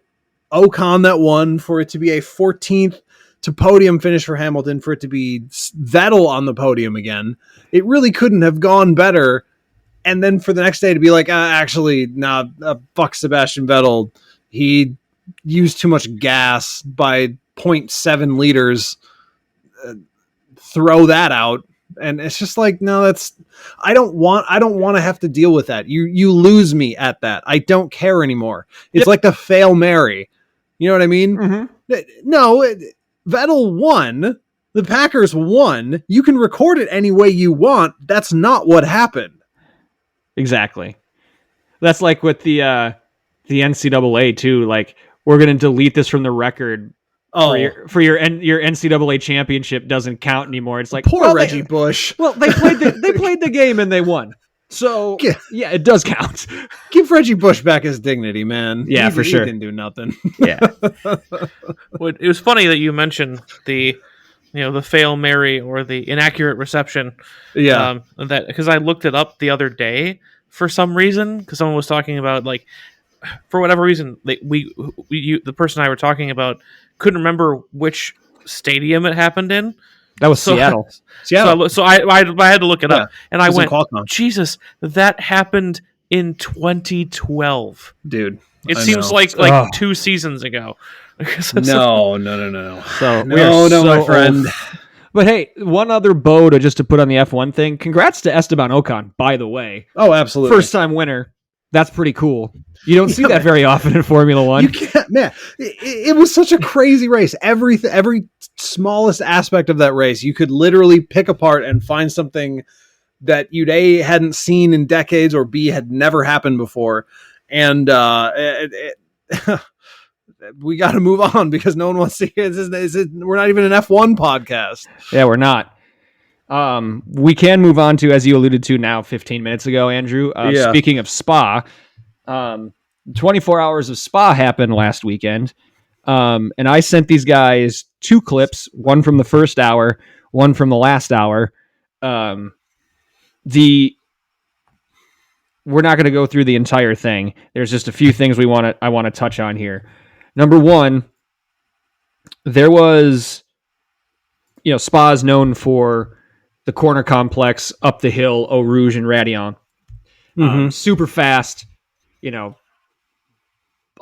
[SPEAKER 3] Ocon that won, for it to be a 14th to podium finish for Hamilton, for it to be Vettel on the podium again, it really couldn't have gone better. And then for the next day to be like, fuck Sebastian Vettel. He used too much gas by 0.7 liters. Throw that out. And it's just like, no, I don't want to have to deal with that. You lose me at that. I don't care anymore. It's like the fail Mary. You know what I mean? Mm-hmm. No, Vettel won. The Packers won. You can record it any way you want. That's not what happened.
[SPEAKER 2] Exactly. That's like with the NCAA too. Like, we're going to delete this from the record. For your NCAA championship doesn't count anymore. It's like,
[SPEAKER 3] poor Reggie Bush.
[SPEAKER 2] Well, they played the game and they won. So yeah, it does count.
[SPEAKER 3] Give Reggie Bush back his dignity, man.
[SPEAKER 2] Yeah, for sure.
[SPEAKER 3] He didn't do nothing.
[SPEAKER 2] Yeah.
[SPEAKER 4] Well, it was funny that you mentioned the fail Mary or the inaccurate reception.
[SPEAKER 3] Yeah.
[SPEAKER 4] That because I looked it up the other day for some reason, because someone was talking about, like, for whatever reason, the person I were talking about couldn't remember which stadium it happened in.
[SPEAKER 2] That was Seattle.
[SPEAKER 4] So I had to look it up, and I went,
[SPEAKER 3] Qualcomm.
[SPEAKER 4] Jesus, that happened in 2012,
[SPEAKER 3] dude.
[SPEAKER 4] It seems like 2 seasons ago.
[SPEAKER 3] No.
[SPEAKER 2] So
[SPEAKER 3] my friend.
[SPEAKER 2] But hey, one other bow just to put on the F1 thing. Congrats to Esteban Ocon, by the way.
[SPEAKER 3] Oh, absolutely.
[SPEAKER 2] First time winner. That's pretty cool. You don't see that very often in Formula One.
[SPEAKER 3] You can't, man. It was such a crazy race. Every smallest aspect of that race, you could literally pick apart and find something that you'd A, hadn't seen in decades, or B, had never happened before. And we got to move on because no one wants to hear this. We're not even an F1 podcast.
[SPEAKER 2] Yeah, we're not. We can move on to, as you alluded to now 15 minutes ago, Andrew. Speaking of Spa, 24 hours of Spa happened last weekend. And I sent these guys 2 clips, one from the first hour, one from the last hour. We're not going to go through the entire thing. There's just a few things I want to touch on here. Number one, there was, Spa is known for the corner complex up the hill, Eau Rouge and Raidillon. Super fast,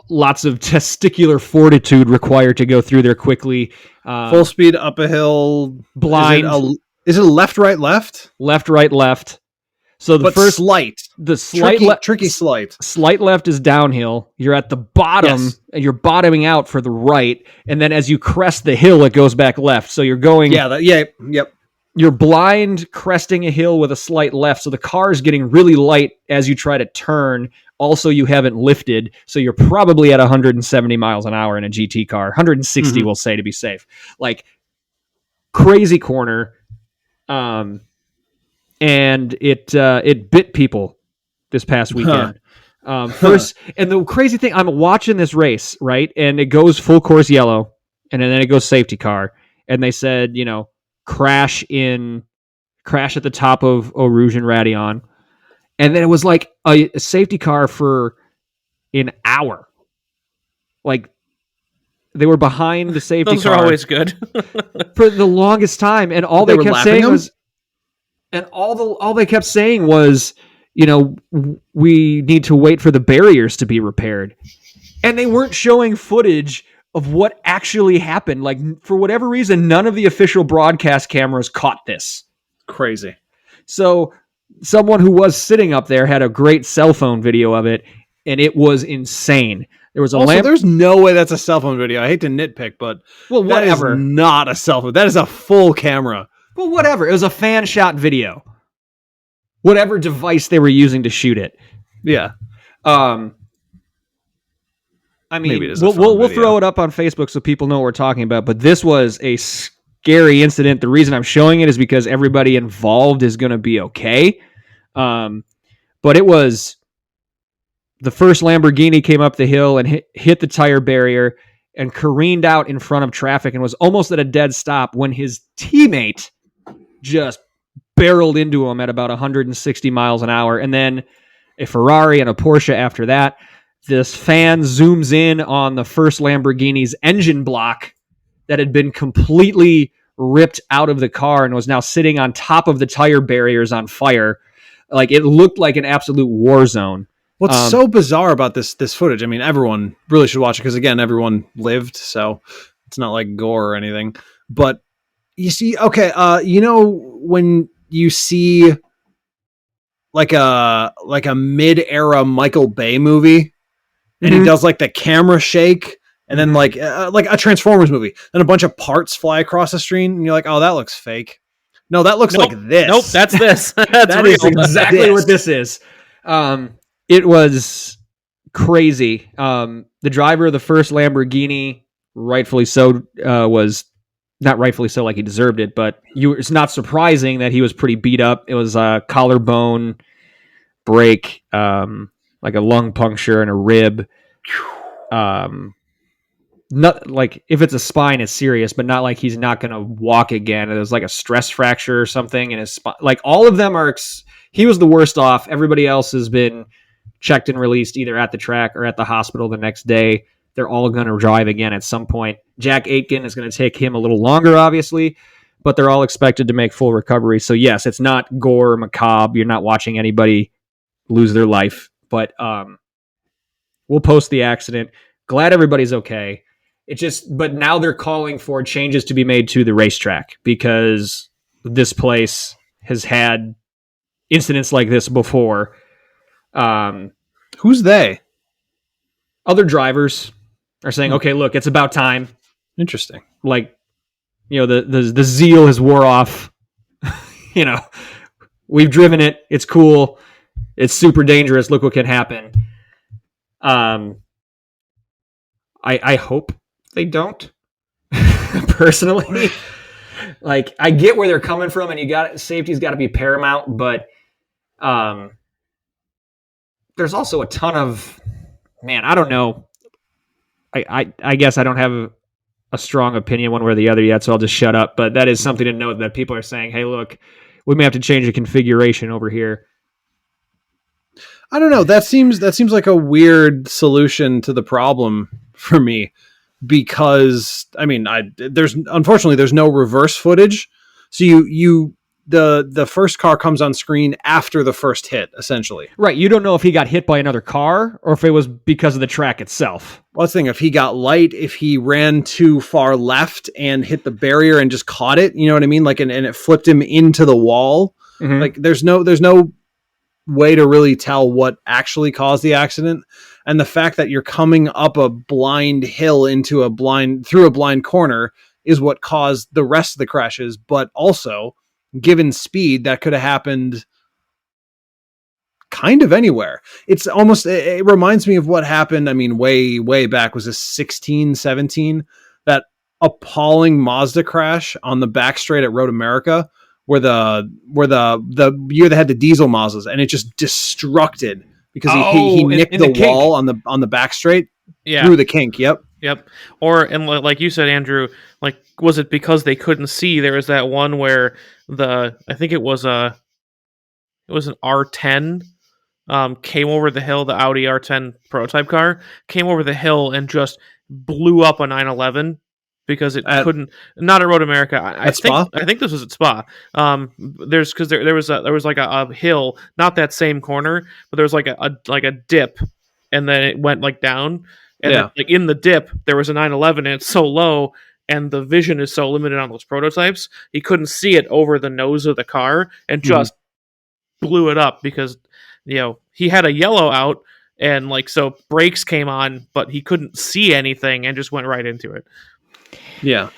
[SPEAKER 2] lots of testicular fortitude required to go through there quickly.
[SPEAKER 3] Full speed up a hill.
[SPEAKER 2] Blind.
[SPEAKER 3] Is it left, right, left?
[SPEAKER 2] Left, right, left. So the
[SPEAKER 3] But
[SPEAKER 2] first
[SPEAKER 3] slight.
[SPEAKER 2] the slight
[SPEAKER 3] Tricky slight.
[SPEAKER 2] Slight left is downhill. You're at the bottom,
[SPEAKER 3] Yes.
[SPEAKER 2] and you're bottoming out for the right, and then as you crest the hill, it goes back left. So you're going.
[SPEAKER 3] Yep.
[SPEAKER 2] You're blind cresting a hill with a slight left, so the car is getting really light as you try to turn. Also, you haven't lifted, so you're probably at 170 miles an hour in a GT car. 160, we'll say, to be safe. Like, crazy corner, and it bit people this past weekend. First, and the crazy thing, I'm watching this race, right, and it goes full course yellow, and then it goes safety car, and they said, crash at the top of Eau Rouge and Raidillon. And then it was like a safety car for an hour. Like, they were behind the safety
[SPEAKER 4] Those
[SPEAKER 2] car.
[SPEAKER 4] are always good.
[SPEAKER 2] For the longest time. And all
[SPEAKER 3] They
[SPEAKER 2] they
[SPEAKER 3] were
[SPEAKER 2] kept
[SPEAKER 3] lapping
[SPEAKER 2] saying
[SPEAKER 3] them?
[SPEAKER 2] was, and all they kept saying was, we need to wait for the barriers to be repaired. And they weren't showing footage of what actually happened. Like, for whatever reason, none of the official broadcast cameras caught this.
[SPEAKER 3] Crazy.
[SPEAKER 2] So someone who was sitting up there had a great cell phone video of it, and it was insane. There was a
[SPEAKER 3] Also, there's no way that's a cell phone video. I hate to nitpick, but
[SPEAKER 2] Well,
[SPEAKER 3] that is
[SPEAKER 2] whatever.
[SPEAKER 3] not a cell phone. That is a full camera.
[SPEAKER 2] Well, whatever. It was a fan shot video. Whatever device they were using to shoot it.
[SPEAKER 3] Yeah.
[SPEAKER 2] I mean,
[SPEAKER 3] Maybe it is a
[SPEAKER 2] we'll
[SPEAKER 3] phone video.
[SPEAKER 2] throw it up on Facebook so people know what we're talking about. But this was a scary incident. The reason I'm showing it is because everybody involved is going to be okay. But it was the first Lamborghini came up the hill and hit the tire barrier and careened out in front of traffic and was almost at a dead stop when his teammate just barreled into him at about 160 miles an hour. And then a Ferrari and a Porsche after that. This fan zooms in on the first Lamborghini's engine block that had been completely ripped out of the car and was now sitting on top of the tire barriers on fire. Like, it looked like an absolute war zone.
[SPEAKER 3] What's so bizarre about this footage? I mean, everyone really should watch it because, again, everyone lived, so it's not like gore or anything. But you see, okay, when you see like a mid-era Michael Bay movie, and he does like the camera shake, and then like a Transformers movie, then a bunch of parts fly across the screen, and you're like, oh, that looks fake. No, that looks like this.
[SPEAKER 4] Nope, that's this. That's
[SPEAKER 2] That
[SPEAKER 4] real.
[SPEAKER 2] is exactly what this is. It was crazy. The driver of the first Lamborghini, rightfully so, was not rightfully so like he deserved it, but it's not surprising that he was pretty beat up. It was a collarbone break, like a lung puncture and a rib. Not like if it's a spine, it's serious, but not like he's not going to walk again. It was like a stress fracture or something in his spine. Like, all of them are. He was the worst off. Everybody else has been checked and released either at the track or at the hospital the next day. They're all going to drive again at some point. Jack Aitken is going to take him a little longer, obviously, but they're all expected to make full recovery. So yes, it's not gore or macabre. You're not watching anybody lose their life, but we'll post the accident. Glad everybody's okay. But now they're calling for changes to be made to the racetrack because this place has had incidents like this before.
[SPEAKER 3] Who's they?
[SPEAKER 2] Other drivers are saying, okay, look, it's about time.
[SPEAKER 3] Interesting.
[SPEAKER 2] Like, the zeal has wore off. We've driven it. It's cool. It's super dangerous. Look what can happen. I hope they don't. Personally, like, I get where they're coming from, and safety's got to be paramount, but there's also a ton of, I don't know. I guess I don't have a strong opinion one way or the other yet, so I'll just shut up. But that is something to note, that people are saying, hey, look, we may have to change the configuration over here.
[SPEAKER 3] I don't know. That seems like a weird solution to the problem for me, because there's unfortunately no reverse footage. So you the first car comes on screen after the first hit, essentially.
[SPEAKER 2] Right. You don't know if he got hit by another car or if it was because of the track itself.
[SPEAKER 3] Well, let's think, if he got light, if he ran too far left and hit the barrier and just caught it, you know what I mean? Like, and it flipped him into the wall.
[SPEAKER 2] Mhm.
[SPEAKER 3] Like, there's no way to really tell what actually caused the accident. And the fact that you're coming up a blind hill through a blind corner is what caused the rest of the crashes. But also, given speed, that could have happened kind of anywhere. It reminds me of what happened. I mean, way back, was this 16, 17, that appalling Mazda crash on the back straight at Road America, where the year they had the diesel Mazdas, and it just destructed because he nicked the wall on the back straight through the kink. Yep.
[SPEAKER 4] And like you said, Andrew, like, was it because they couldn't see? There was that one where I think it was an R10 came over the hill. The Audi R10 prototype car came over the hill and just blew up a 911 because it couldn't. Not at Road America. I think this was at Spa. There was like a hill, not that same corner, but there was like a dip, and then it went like down. And then, like, in the dip, there was a 911, and it's so low, and the vision is so limited on those prototypes, he couldn't see it over the nose of the car, and just blew it up because, he had a yellow out, and like, so brakes came on, but he couldn't see anything and just went right into it.
[SPEAKER 3] Yeah.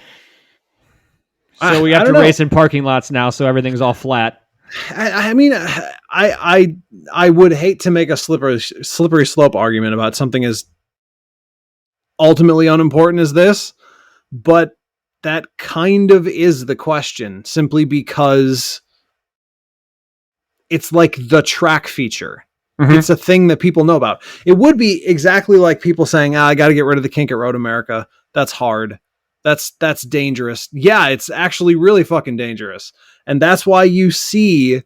[SPEAKER 2] So we have to race in parking lots now, so everything's all flat.
[SPEAKER 3] I mean, I would hate to make a slippery slope argument about something as ultimately unimportant as this, but that kind of is the question, simply because it's like the track feature. Mm-hmm. It's a thing that people know about. It would be exactly like people saying, I got to get rid of the kink at Road America. That's hard. That's dangerous. Yeah, it's actually really fucking dangerous. And that's why you see...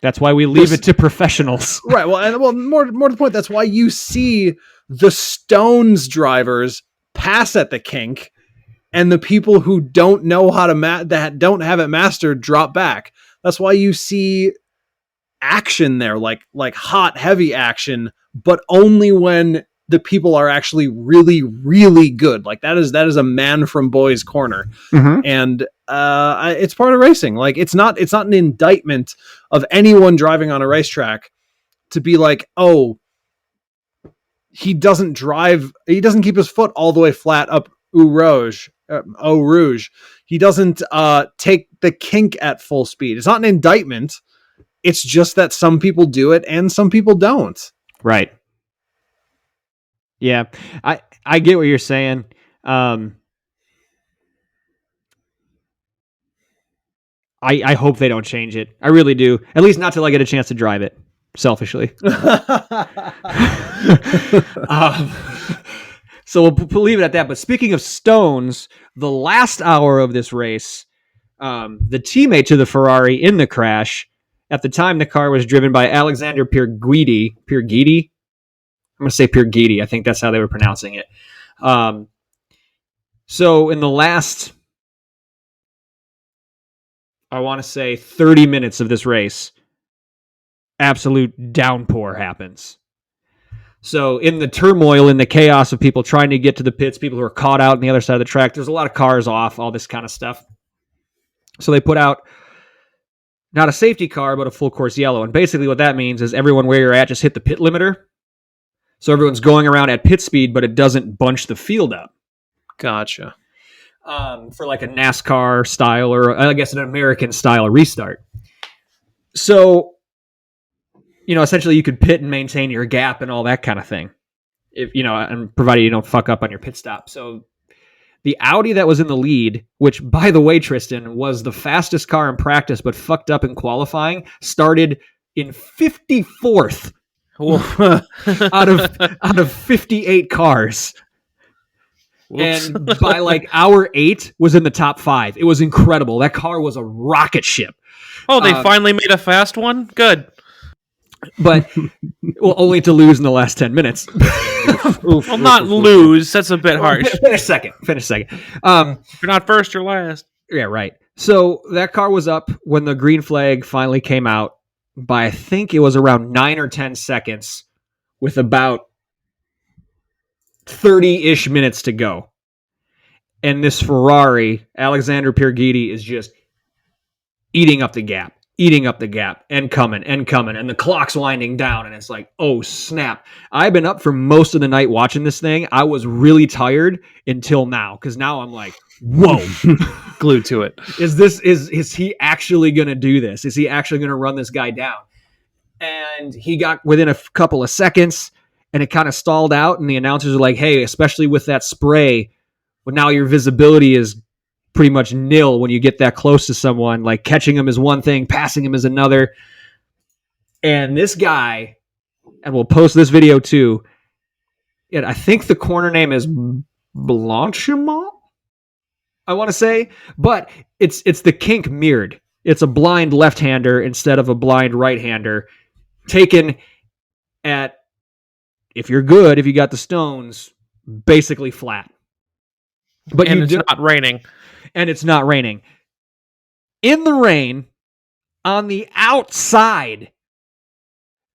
[SPEAKER 2] That's why we leave it to professionals.
[SPEAKER 3] Right. Well, more to the point, that's why you see the Stones drivers pass at the kink, and the people who don't know how to that don't have it mastered drop back. That's why you see action there, like hot, heavy action, but only when the people are actually really, really good. Like that is a man from Boys Corner. Mm-hmm. And it's part of racing. Like it's not an indictment of anyone driving on a racetrack to be like, oh, he doesn't keep his foot all the way flat up Eau Rouge. He doesn't take the kink at full speed. It's not an indictment. It's just that some people do it and some people don't.
[SPEAKER 2] Right. Yeah, I get what you're saying. I hope they don't change it. I really do. At least not till I get a chance to drive it, selfishly. So we'll leave it at that. But speaking of Stones, the last hour of this race, the teammate to the Ferrari in the crash, at the time the car was driven by Alexander Pierguidi. I'm going to say Pierguidi. I think that's how they were pronouncing it. So in the last, I want to say 30 minutes of this race, absolute downpour happens. So in the turmoil, in the chaos of people trying to get to the pits, people who are caught out on the other side of the track, there's a lot of cars off, all this kind of stuff. So they put out not a safety car, but a full course yellow. And basically what that means is everyone where you're at, just hit the pit limiter. So everyone's going around at pit speed, but it doesn't bunch the field up.
[SPEAKER 3] Gotcha.
[SPEAKER 2] For like a NASCAR style, or I guess an American style restart. So, essentially you could pit and maintain your gap and all that kind of thing. And provided you don't fuck up on your pit stop. So the Audi that was in the lead, which by the way, Tristan, was the fastest car in practice, but fucked up in qualifying, started in 54th. out of 58 cars. Whoops. And by like hour 8 was in the top 5. It was incredible. That car was a rocket ship.
[SPEAKER 4] Oh, they finally made a fast one? Good.
[SPEAKER 2] But only to lose in the last 10 minutes.
[SPEAKER 4] Lose. That's a bit harsh.
[SPEAKER 2] Finish second.
[SPEAKER 4] If you're not first, you're last.
[SPEAKER 2] Yeah, right. So that car was up when the green flag finally came out by, I think it was around 9 or 10 seconds with about 30-ish minutes to go. And this Ferrari, Alexander Pierguidi, is just eating up the gap, and coming, and the clock's winding down, and it's like, oh, snap. I've been up for most of the night watching this thing. I was really tired until now, because now I'm like, whoa.
[SPEAKER 3] Glued to it.
[SPEAKER 2] Is he actually going to do this? Is he actually going to run this guy down? And he got within a couple of seconds, and it kind of stalled out, and the announcers are like, hey, especially with that spray, well, now your visibility is pretty much nil when you get that close to someone. Like, catching him is one thing, passing him is another. And this guy, and we'll post this video too, I think the corner name is Blanchimont, I want to say, but it's the kink mirrored. It's a blind left-hander instead of a blind right-hander, taken at, if you're good, if you got the stones, basically flat. But
[SPEAKER 4] and it's not raining.
[SPEAKER 2] And it's not raining. In the rain, on the outside,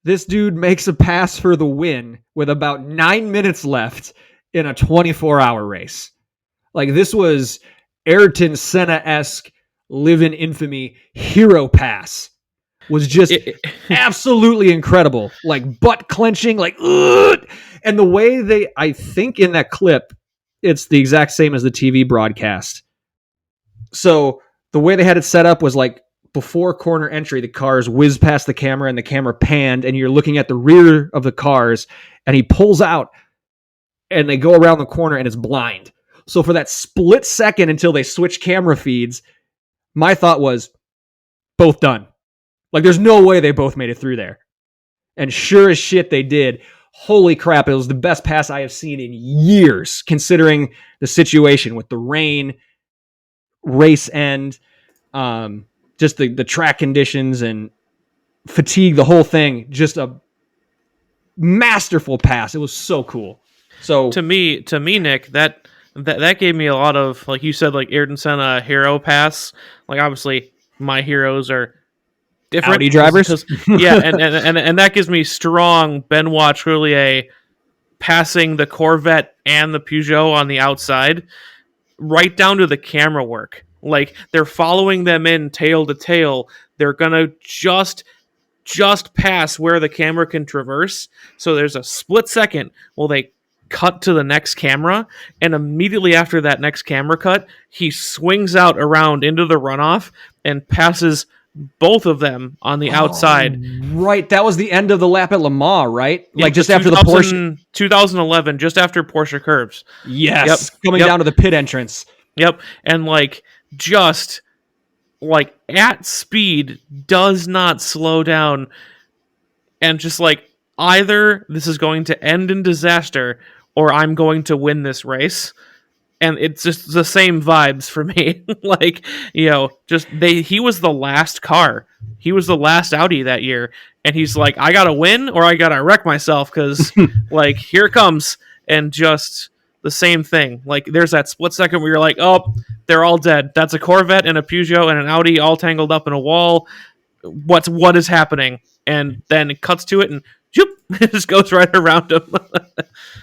[SPEAKER 2] this dude makes a pass for the win with about 9 minutes left in a 24-hour race. Like, this was Ayrton Senna-esque, live in infamy, hero pass. Was just absolutely incredible. Like, butt clenching, like, ugh! And the way I think in that clip, it's the exact same as the TV broadcast. So the way they had it set up was like, before corner entry, the cars whiz past the camera and the camera panned, and you're looking at the rear of the cars, and he pulls out and they go around the corner and it's blind. So for that split second until they switch camera feeds, my thought was, both done. Like, there's no way they both made it through there. And sure as shit they did. Holy crap, it was the best pass I have seen in years, considering the situation with the rain, race end, just the track conditions and fatigue, the whole thing. Just a masterful pass. It was so cool. So
[SPEAKER 4] to me, Nick, that gave me a lot of, like you said, like Ayrton Senna hero pass. Like, obviously my heroes are different
[SPEAKER 2] Audi drivers.
[SPEAKER 4] Yeah, and that gives me strong Benoit Trullier passing the Corvette and the Peugeot on the outside, right down to the camera work. Like, they're following them in tail to tail. They're gonna just pass where the camera can traverse. So there's a split second while they cut to the next camera, and immediately after that next camera cut, he swings out around into the runoff and passes both of them on the outside.
[SPEAKER 2] Right, that was the end of the lap at Le Mans, right?
[SPEAKER 4] Yeah,
[SPEAKER 2] like, just after the Porsche
[SPEAKER 4] 2011, just after Porsche curbs.
[SPEAKER 2] Yes, coming down to the pit entrance.
[SPEAKER 4] Yep, and like, just like at speed, does not slow down, and just like, either this is going to end in disaster or I'm going to win this race. And it's just the same vibes for me. Like, you know, he was the last car. He was the last Audi that year. And he's like, I got to win or I got to wreck myself, because like, here it comes. And just the same thing. Like, there's that split second where you're like, oh, they're all dead. That's a Corvette and a Peugeot and an Audi all tangled up in a wall. What is happening? And then it cuts to it and it just goes right around him.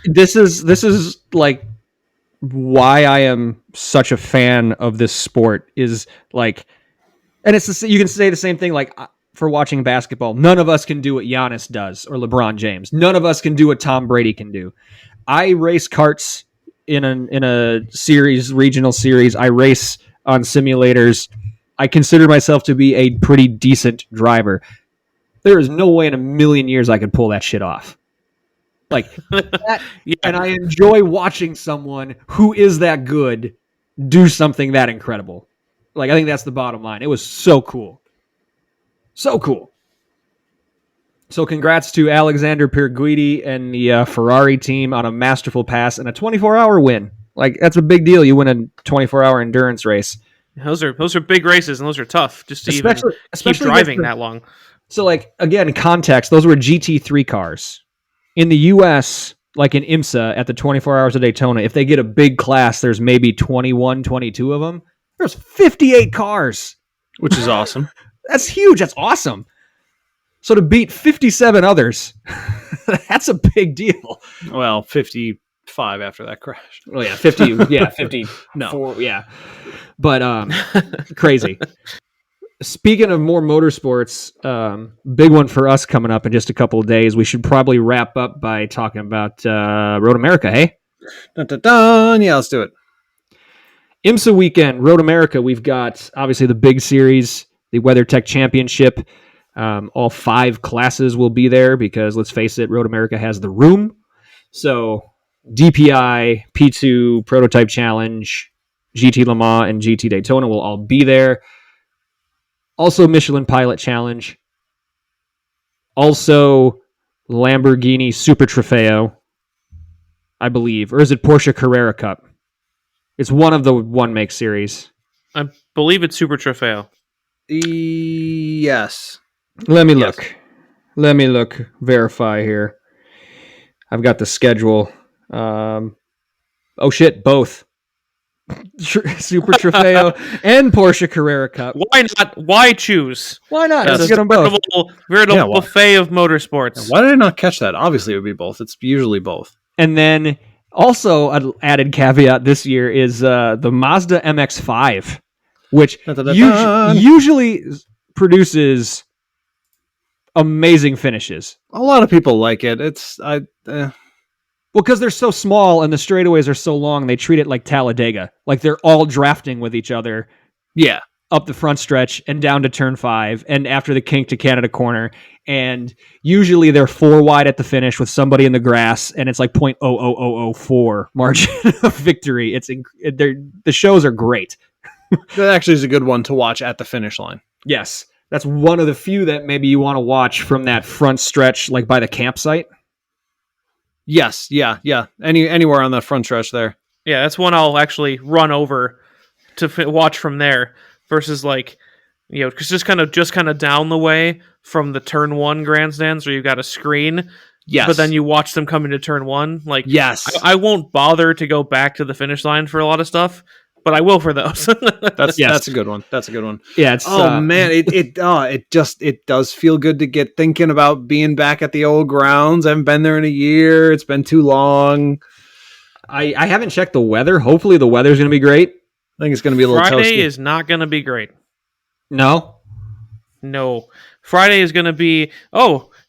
[SPEAKER 2] This is like why I am such a fan of this sport, is like, and you can say the same thing, like, for watching basketball, none of us can do what Giannis does or LeBron James. None of us can do what Tom Brady can do. I race karts in a series, regional series. I race on simulators. I consider myself to be a pretty decent driver. There is no way in a million years I could pull that shit off. Like, that, yeah. And I enjoy watching someone who is that good do something that incredible. Like, I think that's the bottom line. It was so cool. So cool. So congrats to Alexander Pierguidi and the Ferrari team on a masterful pass and a 24-hour win. Like, that's a big deal. You win a 24-hour endurance race.
[SPEAKER 4] Those are big races, and those are tough, just to especially keep driving that long.
[SPEAKER 2] So, like, again, context, those were GT3 cars. In the U.S., like in IMSA at the 24 Hours of Daytona, if they get a big class, there's maybe 21, 22 of them. There's 58 cars.
[SPEAKER 3] Which is awesome.
[SPEAKER 2] That's huge. That's awesome. So to beat 57 others, that's a big deal.
[SPEAKER 3] Well, 55 after that crash.
[SPEAKER 2] Well, yeah, 50. Yeah, 50.
[SPEAKER 3] No.
[SPEAKER 2] Yeah. But crazy. Speaking of more motorsports, big one for us coming up in just a couple of days. We should probably wrap up by talking about Road America, hey?
[SPEAKER 3] Dun, dun, dun. Yeah, let's do it.
[SPEAKER 2] IMSA weekend, Road America. We've got, obviously, the big series, the WeatherTech Championship. All 5 classes will be there because, let's face it, Road America has the room. So DPI, P2, Prototype Challenge, GT Le Mans, and GT Daytona will all be there. Also Michelin Pilot Challenge. Also Lamborghini Super Trofeo, I believe. Or is it Porsche Carrera Cup? It's one of the one-make series.
[SPEAKER 4] I believe it's Super Trofeo.
[SPEAKER 3] Yes.
[SPEAKER 2] Let me look. Let me look. Verify here. I've got the schedule. Oh shit, both. Super Trofeo and Porsche Carrera Cup.
[SPEAKER 4] Why not? Why choose?
[SPEAKER 2] Why not?
[SPEAKER 4] It's
[SPEAKER 2] Let's
[SPEAKER 4] a
[SPEAKER 2] get them both.
[SPEAKER 4] veritable buffet of motorsports.
[SPEAKER 3] Why did I not catch that? Obviously, it would be both. It's usually both.
[SPEAKER 2] And then also an added caveat this year is the Mazda MX-5, which usually produces amazing finishes.
[SPEAKER 3] A lot of people like it.
[SPEAKER 2] Well, because they're so small and the straightaways are so long, they treat it like Talladega. Like they're all drafting with each other.
[SPEAKER 3] Yeah.
[SPEAKER 2] Up the front stretch and down to turn 5 and after the kink to Canada corner. And usually they're 4 wide at the finish with somebody in the grass, and it's like 0.00004 margin of victory. The shows are great.
[SPEAKER 3] That actually is a good one to watch at the finish line.
[SPEAKER 2] Yes. That's one of the few that maybe you want to watch from that front stretch, like by the campsite.
[SPEAKER 3] Yes, yeah. Anywhere on the front stretch there.
[SPEAKER 4] Yeah, that's one I'll actually run over to watch from there versus because just kind of down the way from the turn 1 grandstands where you've got a screen.
[SPEAKER 3] Yes.
[SPEAKER 4] But then you watch them come into turn 1.
[SPEAKER 3] Yes.
[SPEAKER 4] I won't bother to go back to the finish line for a lot of stuff, but I will for those.
[SPEAKER 3] That's a good one. That's a good one.
[SPEAKER 2] Yeah. It's,
[SPEAKER 3] man, it does feel good to get thinking about being back at the old grounds. I haven't been there in a year. It's been too long.
[SPEAKER 2] I haven't checked the weather. Hopefully the weather's going to be great.
[SPEAKER 3] I think it's going to be a little
[SPEAKER 4] Friday
[SPEAKER 3] toasty.
[SPEAKER 4] is not going to be great.
[SPEAKER 2] No.
[SPEAKER 4] Friday is going to be,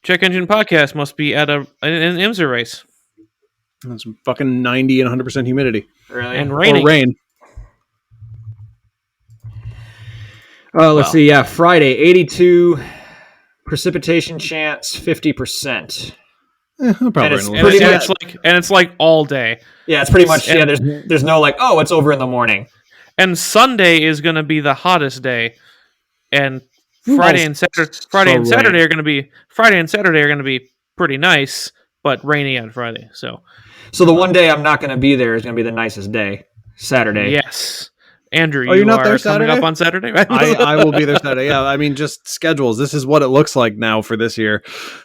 [SPEAKER 4] Check Engine Podcast must be at an IMSA race.
[SPEAKER 3] It's fucking 90 and 100% humidity.
[SPEAKER 2] Really?
[SPEAKER 4] And raining.
[SPEAKER 3] Or rain.
[SPEAKER 2] Let's see. Yeah, Friday, 82. Precipitation chance, 50%.
[SPEAKER 4] It's like all day.
[SPEAKER 2] Yeah, it's pretty much. Yeah, there's no it's over in the morning.
[SPEAKER 4] And Sunday is going to be the hottest day, and Friday and Saturday are going to be pretty nice, but rainy on Friday. So
[SPEAKER 2] the one day I'm not going to be there is going to be the nicest day, Saturday.
[SPEAKER 4] Yes. Andrew,
[SPEAKER 3] you're not there Saturday?
[SPEAKER 4] Coming up on Saturday, right?
[SPEAKER 3] I will be there Saturday. Yeah, I mean, just schedules. This is what it looks like now for this year.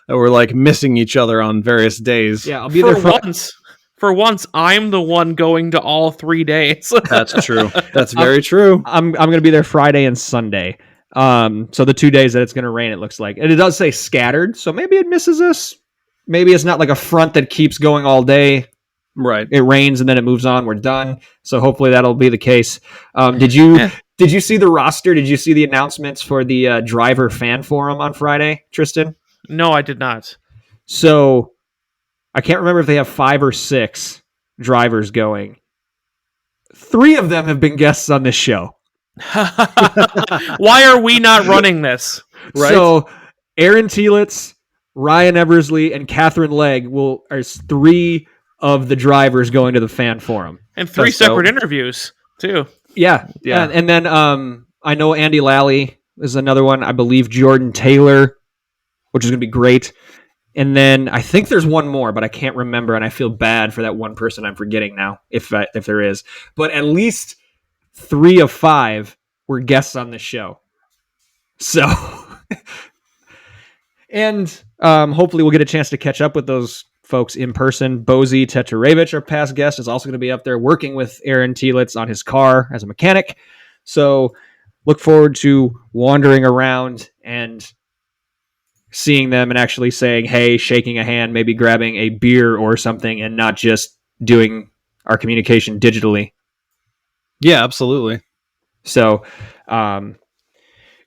[SPEAKER 3] That we're missing each other on various days.
[SPEAKER 2] Yeah, I'll be there
[SPEAKER 4] once. For once, I'm the one going to all 3 days.
[SPEAKER 3] That's true. That's very true.
[SPEAKER 2] I'm going to be there Friday and Sunday. So the 2 days that it's going to rain, it looks like. And it does say scattered, so maybe it misses us. Maybe it's not like a front that keeps going all day.
[SPEAKER 3] Right.
[SPEAKER 2] It rains and then it moves on. We're done. So hopefully that'll be the case. Did you see the roster? Did you see the announcements for the driver fan forum on Friday, Tristan?
[SPEAKER 4] No, I did not.
[SPEAKER 2] So I can't remember if they have 5 or 6 drivers going. 3 of them have been guests on this show.
[SPEAKER 4] Why are we not running this?
[SPEAKER 2] Right. So Aaron Telitz, Ryan Eversley, and Catherine Legg are 3 of the drivers going to the fan forum.
[SPEAKER 4] And 3 separate interviews, too.
[SPEAKER 2] Yeah. And then I know Andy Lally is another one. I believe Jordan Taylor, which is going to be great. And then I think there's one more, but I can't remember, and I feel bad for that one person I'm forgetting now, if there is. But at least 3 of 5 were guests on this show. So, and hopefully we'll get a chance to catch up with those folks in person. Bozy Tetarevich, our past guest, is also going to be up there working with Aaron Telitz on his car as a mechanic. So look forward to wandering around and seeing them and actually saying, hey, shaking a hand, maybe grabbing a beer or something, and not just doing our communication digitally.
[SPEAKER 3] Yeah, absolutely.
[SPEAKER 2] So going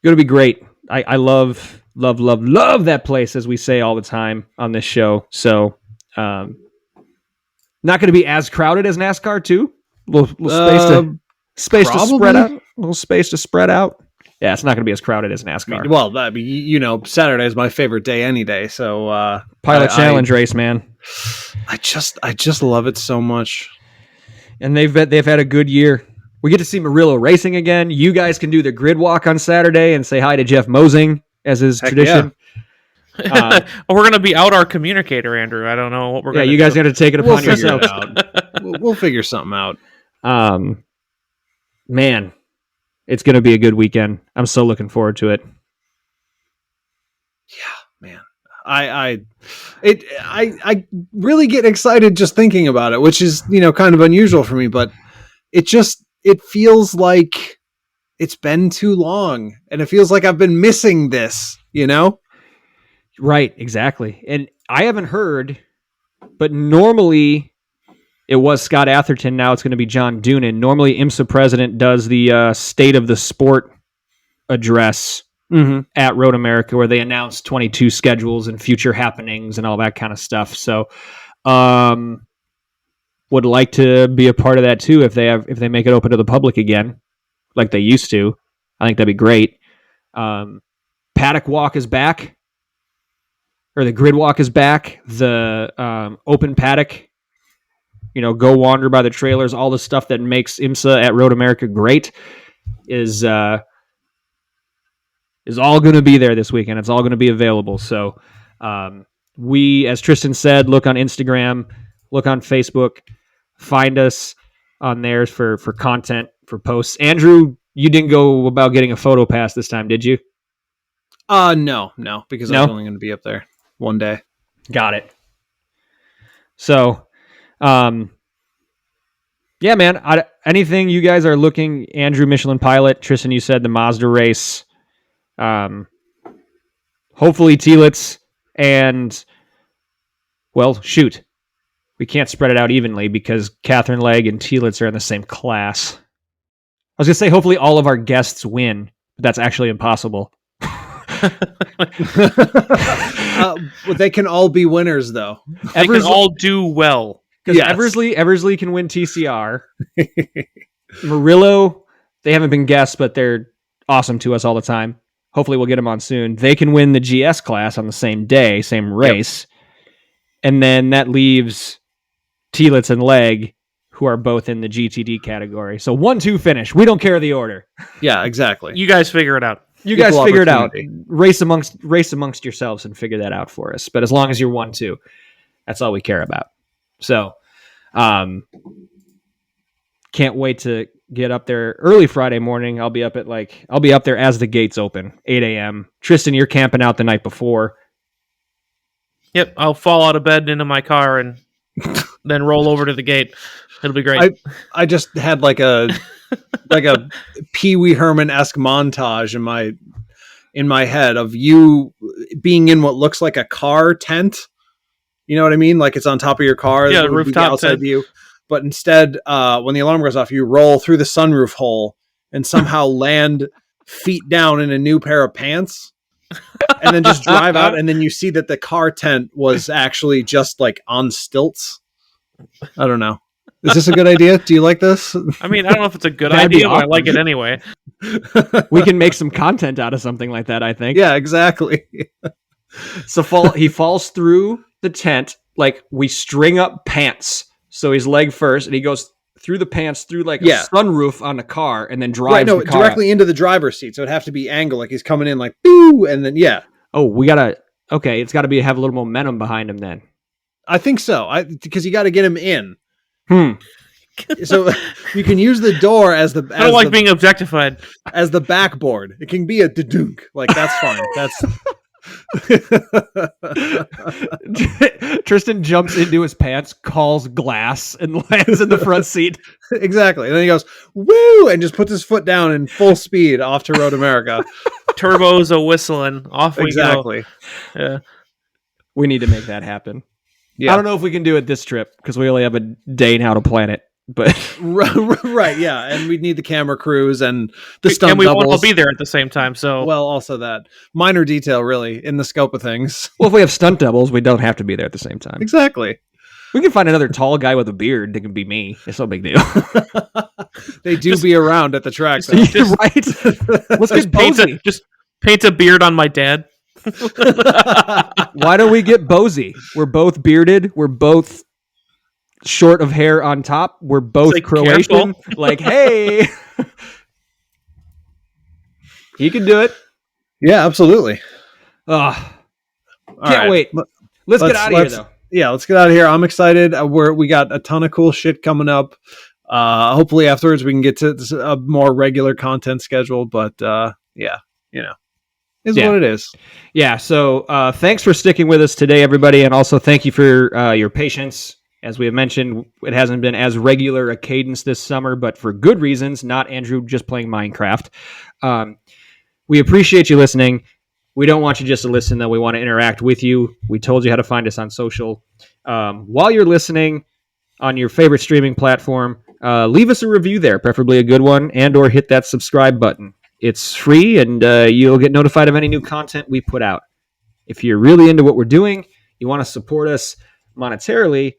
[SPEAKER 2] to be great. I love that place, as we say all the time on this show. So not going to be as crowded as NASCAR too. Little space to spread out. A little space to spread out. Yeah, it's not going to be as crowded as NASCAR.
[SPEAKER 3] Saturday is my favorite day any day. So
[SPEAKER 2] Pilot Challenge race, man.
[SPEAKER 3] I just love it so much.
[SPEAKER 2] And they've had a good year. We get to see Murillo racing again. You guys can do the grid walk on Saturday and say hi to Jeff Mosing, as is tradition.
[SPEAKER 4] Yeah. We're going to be out our communicator, Andrew. I don't know what we're going to do.
[SPEAKER 2] Yeah, you guys got to take it upon yourselves.
[SPEAKER 3] We'll figure something out.
[SPEAKER 2] Man, it's going to be a good weekend. I'm so looking forward to it.
[SPEAKER 3] Yeah, man. I really get excited just thinking about it, which is, kind of unusual for me, but it feels like it's been too long, and it feels like I've been missing this,
[SPEAKER 2] Right, exactly. And I haven't heard, but normally it was Scott Atherton. Now it's going to be John Doonan. Normally IMSA president does the state of the sport address at Road America, where they announce 22 schedules and future happenings and all that kind of stuff. So would like to be a part of that too if they make it open to the public again, like they used to. I think that'd be great. Paddock walk is back, or the grid walk is back. The open paddock, go wander by the trailers, all the stuff that makes IMSA at Road America great is all going to be there this weekend. It's all going to be available. So we, as Tristan said, look on Instagram, look on Facebook, find us on there for content, for posts. Andrew, you didn't go about getting a photo pass this time, did you?
[SPEAKER 3] No, because I was only going to be up there one day.
[SPEAKER 2] Got it. So, yeah, man, anything you guys are looking, Andrew, Michelin pilot, Tristan, you said the Mazda race, hopefully Telitz, and we can't spread it out evenly because Catherine Legg and Telitz are in the same class. I was going to say, hopefully all of our guests win, but that's actually impossible.
[SPEAKER 3] They can all be winners, though.
[SPEAKER 4] They can all do well.
[SPEAKER 2] Because Eversley can win TCR. Murillo, they haven't been guests, but they're awesome to us all the time. Hopefully we'll get them on soon. They can win the GS class on the same day, same race. Yep. And then that leaves Telitz and Legg, who are both in the GTD category. So 1-2 finish. We don't care the order.
[SPEAKER 3] Yeah, exactly.
[SPEAKER 4] You guys figure it out.
[SPEAKER 2] You guys figure it out. Race amongst yourselves and figure that out for us. But as long as you're 1-2, that's all we care about. So, can't wait to get up there early Friday morning. I'll be up there as the gates open, 8 a.m. Tristan, you're camping out the night before.
[SPEAKER 4] Yep, I'll fall out of bed into my car and then roll over to the gate. It'll be great.
[SPEAKER 3] I just had like a Pee Wee Herman-esque montage in my head of you being in what looks like a car tent. You know what I mean? Like it's on top of your car.
[SPEAKER 4] Yeah, rooftop outside tent.
[SPEAKER 3] View. But instead, when the alarm goes off, you roll through the sunroof hole and somehow land feet down in a new pair of pants. And then just drive out, and then you see that the car tent was actually just like on stilts. I don't know. Is this a good idea? Do you like this?
[SPEAKER 4] I mean, I don't know if it's a good idea, but I like it anyway.
[SPEAKER 2] We can make some content out of something like that, I think.
[SPEAKER 3] Yeah, exactly.
[SPEAKER 2] So he falls through the tent, like we string up pants. So he's leg first, and he goes through the pants, through like a sunroof on the car, and then drives the car
[SPEAKER 3] directly
[SPEAKER 2] out
[SPEAKER 3] into the driver's seat. So it'd have to be angled, like he's coming in like, boo, and then,
[SPEAKER 2] Oh, it's got to have a little momentum behind him then.
[SPEAKER 3] I think so, because you got to get him in. So you can use the door as the...
[SPEAKER 4] I don't like being objectified.
[SPEAKER 3] As the backboard. It can be a dudunk. Like, that's fine.
[SPEAKER 2] Tristan jumps into his pants, calls glass, and lands in the front seat.
[SPEAKER 3] Exactly. And then he goes, woo, and just puts his foot down in full speed off to Road America.
[SPEAKER 4] Turbos a whistling. Off we
[SPEAKER 3] Exactly.
[SPEAKER 4] go. Yeah.
[SPEAKER 2] We need to make that happen.
[SPEAKER 3] Yeah.
[SPEAKER 2] I don't know if we can do it this trip because we only have a day now to plan it. But
[SPEAKER 3] right, yeah. And we need the camera crews and the stunt
[SPEAKER 4] And we
[SPEAKER 3] doubles.
[SPEAKER 4] won't all be there at the same time. So
[SPEAKER 3] Well, also that. Minor detail, really, in the scope of things.
[SPEAKER 2] well, if we have stunt doubles, we don't have to be there at the same time.
[SPEAKER 3] Exactly.
[SPEAKER 2] We can find another tall guy with a beard that can be me. It's no big deal.
[SPEAKER 3] They do be around at the track, though.
[SPEAKER 2] Right? Let's get Bozy.
[SPEAKER 4] Just paint a beard on my dad.
[SPEAKER 2] Why don't we get Bozy? We're both bearded. We're both short of hair on top. We're both
[SPEAKER 4] like,
[SPEAKER 2] Croatian. Like, hey. He can do it.
[SPEAKER 3] Yeah, absolutely.
[SPEAKER 2] Can't
[SPEAKER 3] right.
[SPEAKER 2] wait. Let's get out of here, though.
[SPEAKER 3] Yeah, let's get out of here. I'm excited. We got a ton of cool shit coming up. Hopefully afterwards we can get to a more regular content schedule. But yeah, is what it is.
[SPEAKER 2] Yeah. So thanks for sticking with us today, everybody, and also thank you for your patience. As we have mentioned, it hasn't been as regular a cadence this summer, but for good reasons. Not Andrew just playing Minecraft. We appreciate you listening. We don't want you just to listen, though. We want to interact with you. We told you how to find us on social. While you're listening on your favorite streaming platform, leave us a review there, preferably a good one, and or hit that subscribe button. It's free, and you'll get notified of any new content we put out. If you're really into what we're doing, you want to support us monetarily,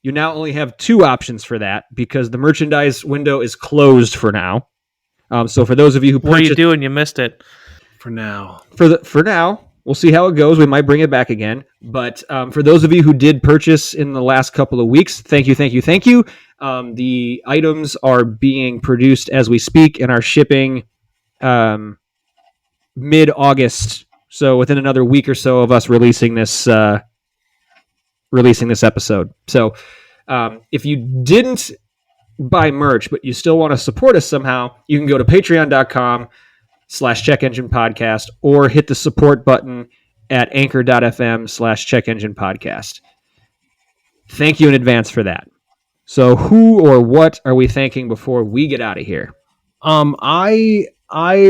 [SPEAKER 2] you now only have two options for that because the merchandise window is closed for now. So for those of you who
[SPEAKER 4] what are you doing? You missed it.
[SPEAKER 3] For now.
[SPEAKER 2] For now, we'll see how it goes. We might bring it back again. But for those of you who did purchase in the last couple of weeks, thank you. The items are being produced as we speak and are shipping mid-August. So within another week or so of us releasing this episode. So if you didn't buy merch, but you still want to support us somehow, you can go to patreon.com/CheckEnginePodcast or hit the support button at anchor.fm/CheckEnginePodcast. Thank you in advance for that. So who or what are we thanking before we get out of here?
[SPEAKER 3] I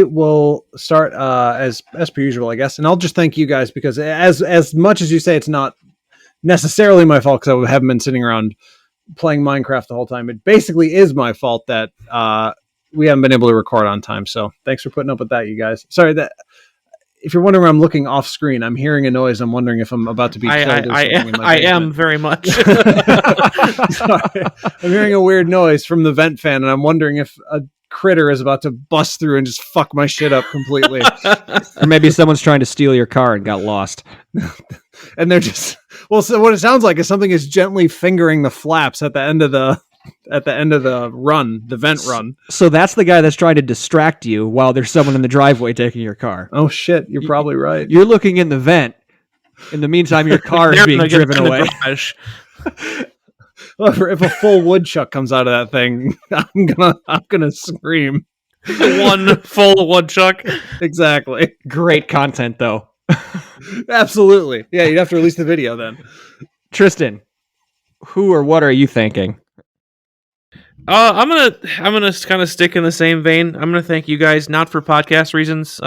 [SPEAKER 3] will start as per usual, I guess, and I'll just thank you guys because as much as you say it's not necessarily my fault because I haven't been sitting around playing Minecraft the whole time. It basically is my fault that we haven't been able to record on time. So thanks for putting up with that, you guys. Sorry that if you're wondering where I'm looking off screen, I'm hearing a noise. I'm wondering if I'm about to be killed.
[SPEAKER 4] I am very much.
[SPEAKER 3] Sorry. I'm hearing a weird noise from the vent fan, and I'm wondering if a critter is about to bust through and just fuck my shit up completely.
[SPEAKER 2] Or maybe someone's trying to steal your car and got lost.
[SPEAKER 3] And they're just so what it sounds like is something is gently fingering the flaps at the end of the run, the vent run.
[SPEAKER 2] So that's the guy that's trying to distract you while there's someone in the driveway taking your car.
[SPEAKER 3] Oh shit, you're probably right.
[SPEAKER 2] You're looking in the vent. In the meantime, your car is being driven away.
[SPEAKER 3] Well, if a full woodchuck comes out of that thing, I'm gonna scream.
[SPEAKER 4] One full woodchuck.
[SPEAKER 3] Exactly.
[SPEAKER 2] Great content, though.
[SPEAKER 3] Absolutely. Yeah, you'd have to release the video then.
[SPEAKER 2] Tristan, who or what are you thanking?
[SPEAKER 4] I'm gonna kind of stick in the same vein. I'm gonna thank you guys, not for podcast reasons.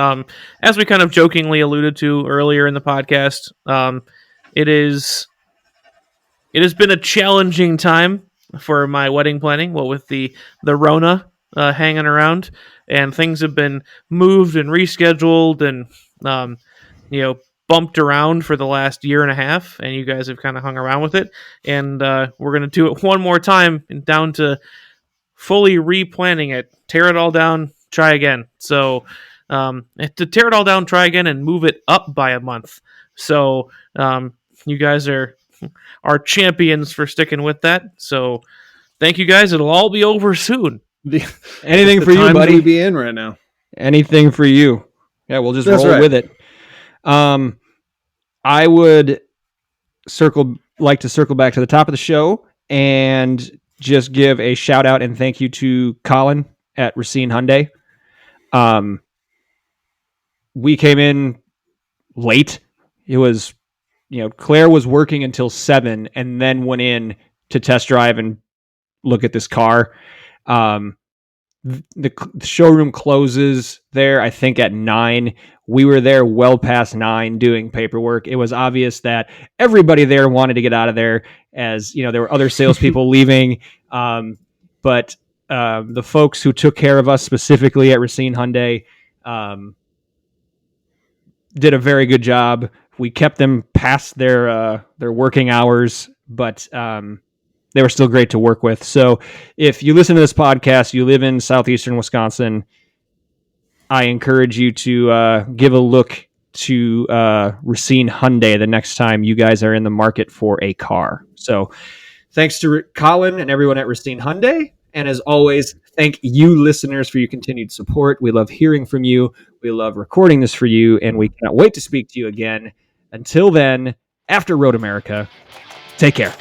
[SPEAKER 4] As we kind of jokingly alluded to earlier in the podcast, it has been a challenging time for my wedding planning. What with the Rona hanging around, and things have been moved and rescheduled and bumped around for the last year and a half, and you guys have kind of hung around with it. And we're gonna do it one more time, down to fully replanning it, tear it all down, try again. So to tear it all down, try again, and move it up by a month. So you guys are champions for sticking with that. So thank you guys. It'll all be over soon.
[SPEAKER 2] Anything for you, buddy?
[SPEAKER 3] We be in right now.
[SPEAKER 2] Anything for you? Yeah, we'll just roll with it. I would like to circle back to the top of the show and just give a shout out and thank you to Colin at Racine Hyundai. We came in late. It was, Claire was working until 7 and then went in to test drive and look at this car. The showroom closes there, I think, at 9. We were there well past 9 doing paperwork. It was obvious that everybody there wanted to get out of there, as there were other salespeople leaving. But the folks who took care of us specifically at Racine Hyundai did a very good job. We kept them past their working hours, but they were still great to work with. So if you listen to this podcast, you live in southeastern Wisconsin, I encourage you to give a look to Racine Hyundai the next time you guys are in the market for a car. So thanks to Colin and everyone at Racine Hyundai. And as always, thank you listeners for your continued support. We love hearing from you. We love recording this for you, and we cannot wait to speak to you again. Until then, after Road America, take care.